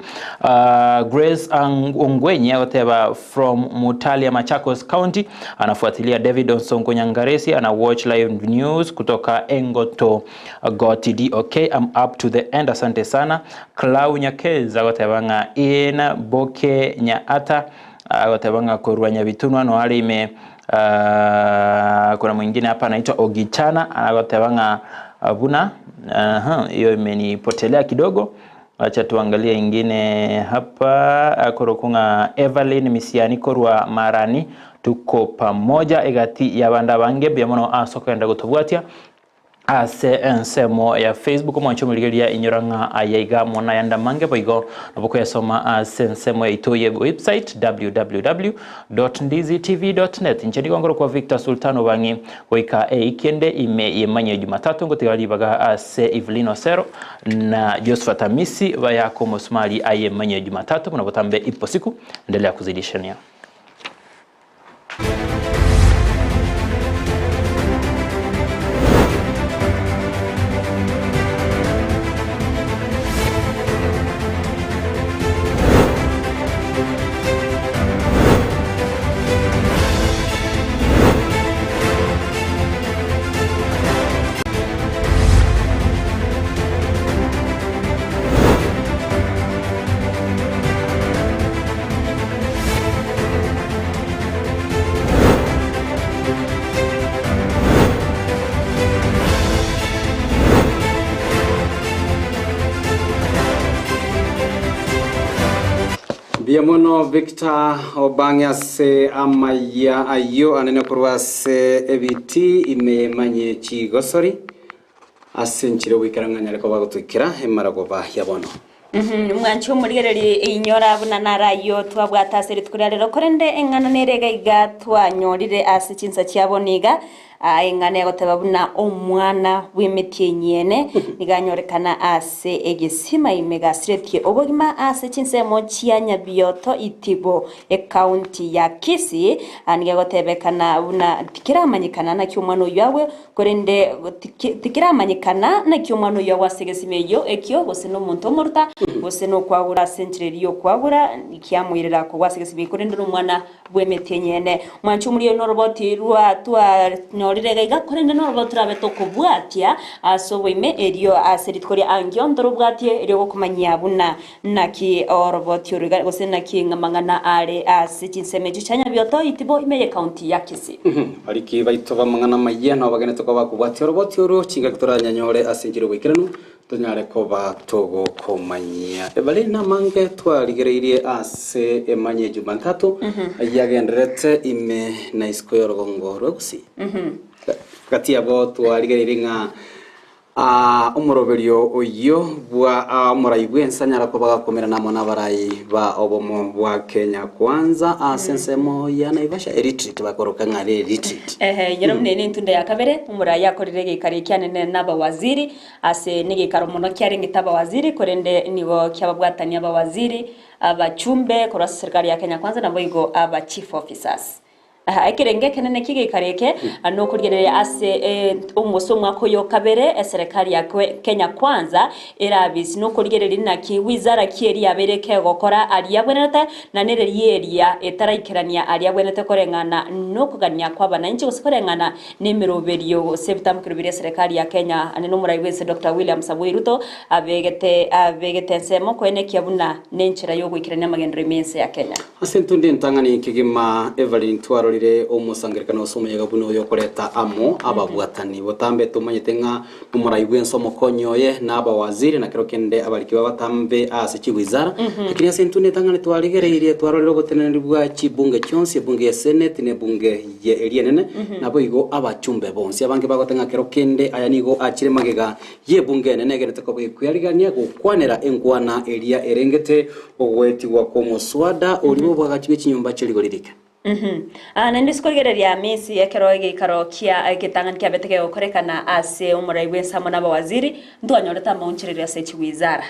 Grace Ongwenye whatever from Mutalia Machakos County anafuatilia. David Onsongo Nyangaresi ana watch live news kutoka Engoto Gotidi. Okay, I'm up to the end, asante sana. Clau Nyakeza whatever in Boke Nyaata watabanga korwa Nyabitunwa no hali ime kuna mwingine hapa anaitwa Ogichana watabanga Buna. Hiyo imenipotelea kidogo. Acha tuangalie ingine hapa. Korokunga Evelyn Misiani korwa Marani tuko pamoja egati ya banda bange byamono asoko enda gutobwatia ase ensemo ya Facebook mwancho muligeria inyoranga ayaiga mona yanda mange boigo naboko yasoma ase ensemo ya itoye website www.ndiztv.net nchedi gongoro kwa Victor Sultano bangi goika ikende ime yemanye Jumatatu ngotigali baga ase Evelyn Osero na Josephat Amisi bayako mosmali ayemanye Jumatatu munabotambe ipo siku endelea kuzidishania. Biamono Victor Obanga se amaya ayo anene kurwase ebiti imemanye chigosori asenchire wikaranganya reko bagutwikira emara goba yabono mwancho murigereri inyora bunanara yo twabwata seri tkurarero korende engana nerega igatwa nyorire ase chinsa cyaboniga engane goteba buna omwana w'imiti nyene niganyorekana ase egesima imega sretie obogima ase chinsemo chianya bioto itibo county ya Kisii anige gotebekana buna tikiramanyikana na cyumwano yawe korende tikiramanyikana na cyumwano yawe asegesimeyo ekyo gose no muntu omurta gose no kwagura century yo kwagura ikiamwirira ko wasegesimeyo korende no mwana w'imiti nyene mwancho muri no roboti rwa twa norire iga korende no roboturabe to kubwatia asoboime erio aseritkori angiondoro bwatie erio kumanya buna naki roboti uriga gose naki ngamangana are asichinsemeje chanya bioto itibo imeye county ya Kisii ariki baitoba mangana mayena bagene to kubwatia roboti uru chinga kutoranya nyore asinjiro wikirano tunyare ko batogo komanya ebale na mange twarigereirie ase emanye Jumatatu yagendrete ime na iskoyo rogongoro gusi kati abo twarigereirie nga umoroberio oyo bwa umuraibwe nsanyara ko bagakomera namo nabarayi ba obomo bwa Kenya kwanza asensemo ya Naivasha retreat bakoroka ngare retreat yero mnene ntunda ya kabere umurayi yakorerege kare cyane naba waziri ase nige karomono kyarenge taba waziri korende nigo kyababwatanya aba waziri abachumbe korasa serikali ya Kenya kwanza nabo igo aba chief officers ekirenge kenene kige kareke no kurgerere ase umosomwa ko yo kabere serikali ya Kenya kwanza erabisi no kurgerere naki wizara kieri yabereke gokora aliyabwenete na nereri eria etaraikirania aliyabwenete korengana no kuganya kwa bananchi gusikorengana nemiroberio sebitamukirubire serikali ya Kenya ane no murayiwese Dr. William Samoei Ruto abegete nsemo kwene kyabuna nenchira yo gwikirania magendero mense ya Kenya asentunde ntangani kigima Evelyn Twaro omusangirikana osomeye gabuno yo koleta amo ababwatani botambe tumanyete nga umuraibwe nsomo konyoye naba waziri na kirokende abalikiwa batambe ase chiwizara lakini asentune tangane twarigereirie twarorero gotenenirwa chibunge cyonse bunge ya senate ne bunge ye elienene nabo igo abachumbe bonse abange bagotenga kirokende ayanigo achire magega ye bunge nene gerete ko kwiyarigania gukwanera engwana elia erengete ogweti wa komoswada olibo bwagachibe chinyumba chirigoririke nende skorgereria mesi ekeroge karokia gitangan kya betege okorekana ase umuraibwe samo naba waziri ndwanyoreta maunchirira ase chiwizara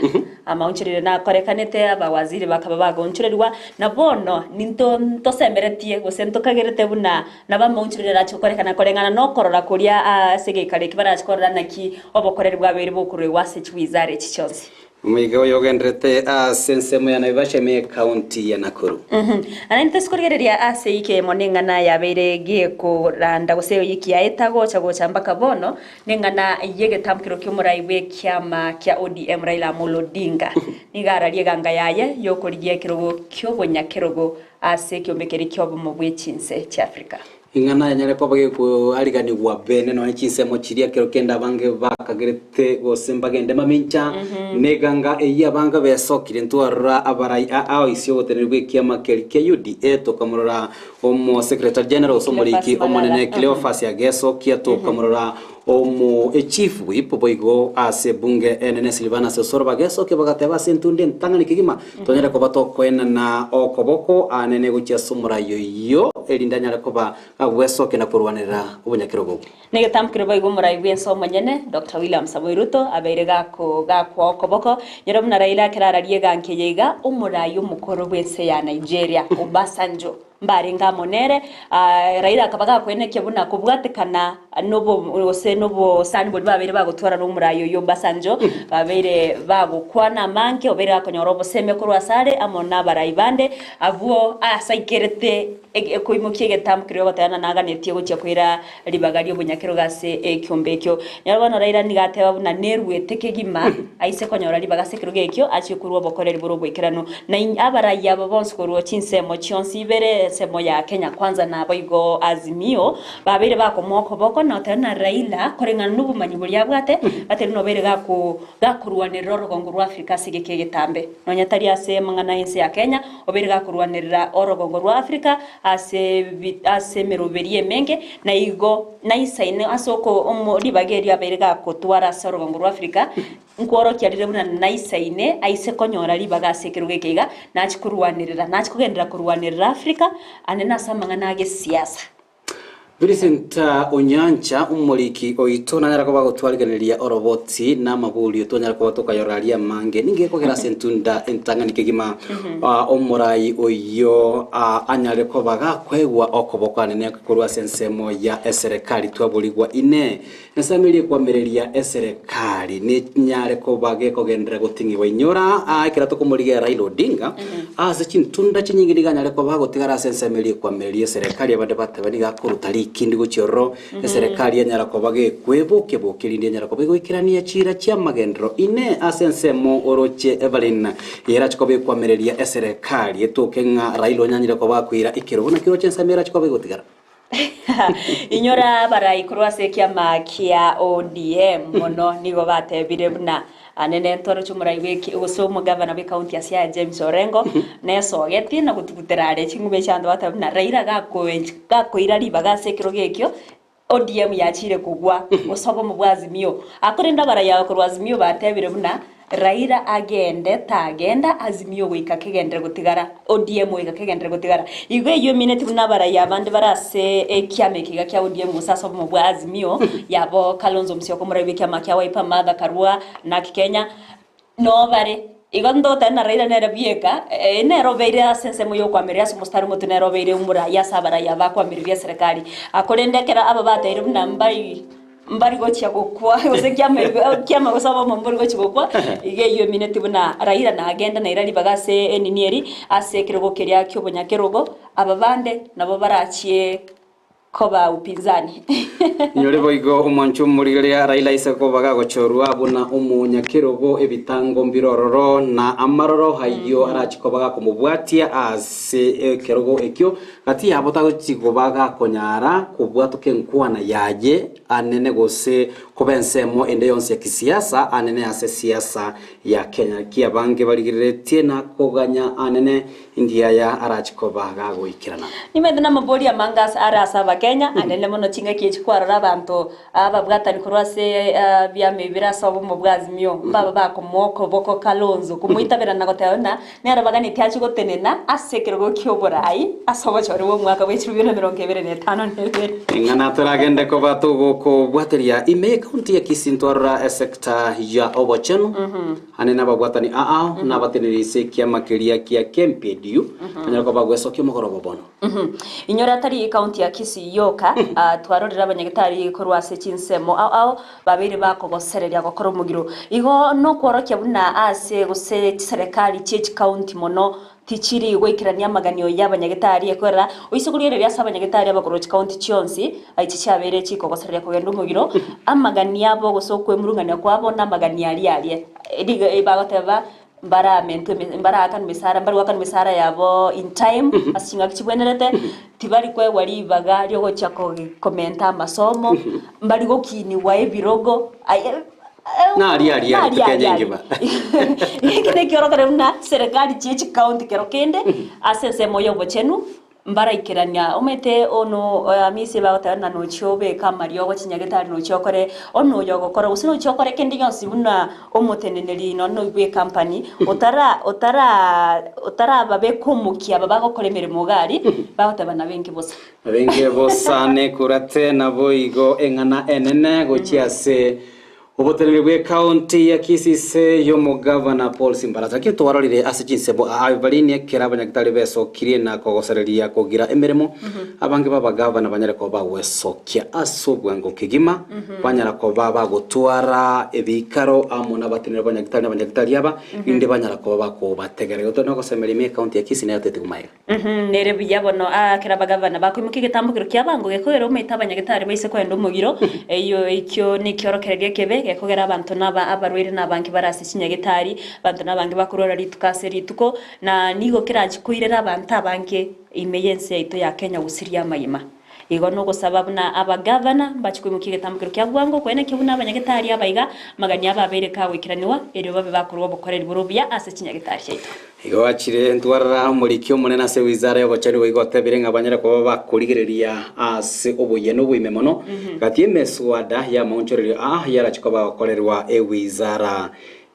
amaunchirira na korekanete aba waziri bakaba bagonchirirwa na bono ninto ntosemberetie gosento kagerete buna naba maunchirira chokorekana korengana no korora kuria ase kare kibara chikorana naki obokorerwa beri bokuru wase chiwizara chichonsi Mwiga yogendrete sensemo ya Naivasha me county ya Nakuru. Anante skorgereria ase ike monengana ya berege ko randa goseo yiki ya etago chago chambaka bono nengana yege tamkiro kyomuraiwe kyama kya ODM Raila Amolo Odinga. Nigara lieganga yaye yokoriye kirogo kyobonya kirogo ase kyombekeri kyobo mu bwechinse cya Afrika. Ingana nyare ko bage ko aligani wa bene no chinsemo chiria kirokenda bange bakagerete gose mbagende mamincha neganga eya banga besokire ntwarura abarai ao isio gotenerwe kiama kelike UDA to kamurora omo secretary general somoriki omonene Cleophas ya geso kia to kamurora omo chief whip boigo ase bunge enene Silvana Sosoro bageso ke bagateba sentunde ntangani kigima tonyere ko bato kwena na okoboko anene gucia sumura yoyo elindanya ko ba agweso ke na kurwanira ubunyakiro nige tamkiro boigo murai wenso manyene Dr. William Samoei Ruto abeire gako okoboko nyero mna Raila kirararie gankeyega umurai umukoro bwese ya Nigeria Obasanjo mbarenga monere Raila akabaga kweneke buna kubwatekana nobo sani bodi babere bagutwara no murayo yo Obasanjo babere bagukwana manke obere akonyorobo seme kurwasare amona baraibande avuo asaikerete koimokie getamkiro batana naganetie gucia kwira libagari obunyakiro gase ekyombekyo nyarwana Raila nigateba buna nerwete kegima aise konyora libagase kiro gekyo achikurwa bokoreri boro bwikirano na abaraya babonse kurwo chinsemo chionsi bere semo ya Kenya kwanza na boigo Azimio babere bakomoko boko na tena Raila korenga nubumanyi buri abwate bateri no bere gakurwanirira rogongo rwa Afrika sigeke getambe nonyatari ase mangana ense ya Kenya obere gakurwanirira orogongo rwa Afrika ase meroberie menge na igo na isaine asoko omuri bageri abere gakotwara orogongo rwa Afrika nkworo kyarire buna naisaine aise konyora libaga sekeruge keiga nachikuruwanirira nachikugendera kuruwanirira Afrika anena samangana age siasa Vincent Onyancha umuliki oitona nara kuba gutwariganiria oroboti na mabuli otonyara kuba tokayoraria mange ningeko kera sentunda entangani kigima omurai oyo anyare ko baga kwegwa okobokane ne kurwa sensemo ya serikali twabuligwa ine nsamiri kwamereria serikali ni nyare ko bage kogendera gutingibwa inyora akira tokumuliga Raila Odinga ase chintunda chinyingiriga nyare ko baga gutigara sensemiri kwamereria serikali abande batebaniga kurutali kindi gucioro serikali yanyara ko bage kwebuke bukirindi nyara ko bigwikirania chira chia magendro ine asensemo oroche Evelyn yera chiko bikwamereria serikali etokenga Raila Onyanyira ko bakwira ikirobona kiro chensamira chiko bigotigara inyora barai kurwase kiama kia ODM mono nigo batebire buna anene ntoro chumurai wiki usomo governor we county ya Siaya James Orengo neso geti na gutuguterare chingume chando batabuna Raila gakoira libaga sekiro gekyo ODM yachire kugwa usobo mu bwazimio akorinda baraya kurwazimio batebire buna Raila tagenda Azimio wika kegendere gutigara ODM wika kegendere gutigara igwe iyo minute bunabara yabandi barase ekyame kiga kya ODM musasa mu bwa Azimio yabo Kalonzo Musyoka murabe kyama kya Wiper Martha Karua na Kenya no bare igondo tena Raila nerabieka nerobeire sensemo yo kwameria mustari mutu nerobeire umura yasabara yabakwamiria serikali akorendekera aba bateire bunambai mbari gochya gukwa ose kyama gusaba mu mbari gochya gukwa ige iyo minute buna Raila na agenda na irali bagase eninieri ase kirogo keria kyobonyakerogo ababande nabo barachie koba upinzani nyore boigo umanchu murigeria Raila isako baga gochorwa buna umunyakerogo ebitango mbirororo na amaroro hayo arachiko baga kumubwatia ase kerogo ekyo kati yabota gochiko baga konyara kubwatuke nkwana yaje anene gose kubensemo ende yonse ya kisiasa anene ase siasa ya Kenya kia bange baligiretie na koganya anene india ya arachiko baga goikirana nimedana mabori ya mangas arasaba Kenya anene mono chinga kiechikwarara abantu ababwatani kurwase byame birasaba mu bwazimio baba bakomoko boko Kalonzo kumuitabira nagotayona ne arabagani tyachi gotenena asekero kyoborai asobo chore wo mwaka w'echirubyo 2025 ingana turagende ko batugo ko bwateria ime county ya Kisintwara sector ya Obocheno anena babwatani na bateneri sekia makeria kia Kempedu anyara ko bagweso kyomogorobo bono inyora tari county ya Kisiyoka twarorera abanyagitari korwase chinsemo ao babiri bakogosereria gokora umugiro igo no kworokia buna ase gose serikali chechi county mono tichiri gwikirania maganio y'abanyagitari ekwera uisugurire bya sabanyagitari abagorochi county chionsi aichi cyabere chiko gosereria kugenda umugiro amagania abo gosokwe murungania kwabo na magania ali ediga ibagoteba mbara akan misara yabo in time asinga kibwenerete tibari kwe wali baga ryo gochako komenta masomo mbari gokini wae birogo ari tukenyengiba ikine kioro karemna serikali chichi county kero kende asese moyo bochenu mbaraikirania umete ono amisi bagotana no chobe kamario gochinyagitari no chokore ono yogokora usino chokore kendi yonsi buna omoteneneri no ibwe company otara babe kumukia babagokore mirimo gari bagotabana bengi bosa ne kurate nabo igo engana enene gochiase obotenere bwe county ya Kisii yo mugavana Paul Simbalaza kitwarorire asichisebo abalini ekera abanyagitari beso kirie na kogosereria kugira emirimo abange babagavana banyare ko bawesokia asobwango kigima banyara ko baba gutwara ebikaro amuna batenere abanyagitari aba inde banyara ko bako bategere goto no gosemerime county ya Kisii na yatete kumaira nere biyabono akera abagavana bakwimukige gitambukiro ky'abango gekogero umita abanyagitari baise ko endo mugiro eyo ikyo ni kyorokerege kebe gekogera abantu naba abarwire nabangi barasi kinyagitari bantu nabangi bakurora ritukase rituko na nigo kiraji kuirera abantu abange imeyense yaito ya Kenya gusiria mayima igo no gusaba na abagavana bachikwimukige tambukiro kyagwango kwene kibuna abanyagitari abaiga maganya babere ka wikiraniwa eri babe bakurwa bukorera burubya ase kinyagitari yaito igo achire ntwarara murikyo munena se wizara y'abachari wigote birenga banyara ko bakurigereria ase obuye no bwimemono gatie meswada ya monchorero yarachiko bakorerwa wizara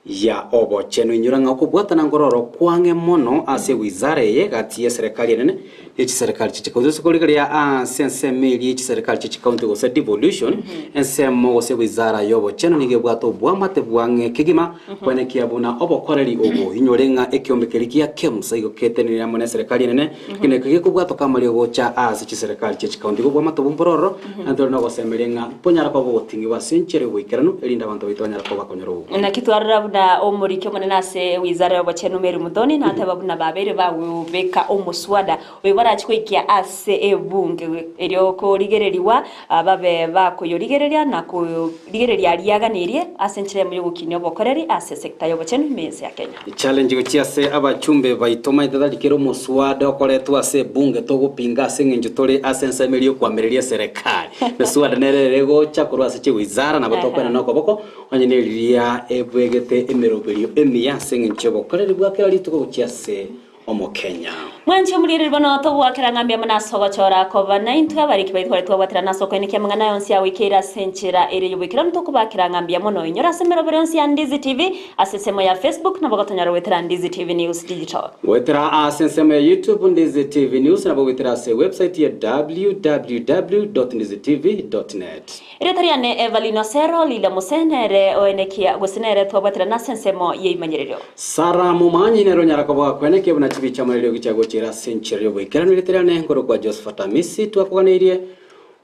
ya obocheno inyuranga kubwatana ngororo kwange mono ase wizara ye gatie serikali nene echi serikali chichikozo sokolegeria sense mili echi serikali chichikaunti go devolution ensemo go se wizara yobocheno nige bwato bwamate bwange kigima kwene kiabuna obokoreri obo inyorenga ekiombekerikia kemsa igo ketenira mone serikali nene kine kige kubwato kamali gocha ase echi serikali chichikaunti go bwamato bumbororo andoro no gosemerenga ponyara ko botingi wa senchere wikerano elinda bantu bitonyara ko bakonyoro na kitwarira na omurikyo munena se wizara yobocheno meri mudoni na tababuna babere bawe beka omuswada barachikwikia ase ebunge eryo ko rigereriwa babe bakuyorigereria na kurigereria ariaganirie asenchire muri gukinyo bokoreri ase sector yobocheno imeze ya Kenya challenge gochiase abachumbe baitoma itadikero muswada okoretwa ase bunge to gupinga ase ngenjo tore asense meri kwamereria serikali meswada nererego chakurwa ase wizara na batokana noko boko onyeneriria ebwegete emeroberio emia ase ngenjo bokoreri bwakera lituko gochiase omo Kenya mwanchi mulire bono to wakira ngambia manasogo chora COVID-19 abariki baitware twabwatira nasoko ene kyamangana yonsi awikira senchira ere yubikira mutoko bakira ngambia mono inyora semero beronsi ya Ndizi TV asesemo ya Facebook na bagotonyara wetera Ndizi TV News Digital wetera asesemo ya YouTube Ndizi TV News na bagotera se website ya www.ndizitv.net ere tariane Evelino Sero lila musenere oenekia gusenere twabwatira nasesemo yeimanyerero Sara mumanyi nero nyara ko kwene na chibicha marero gichago chira senchero boikirano literane ngoro kwa Josephat Amisi twakoganirie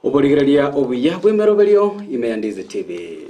oborigereria obuya bw'emeroberio ime ya Ndizi TV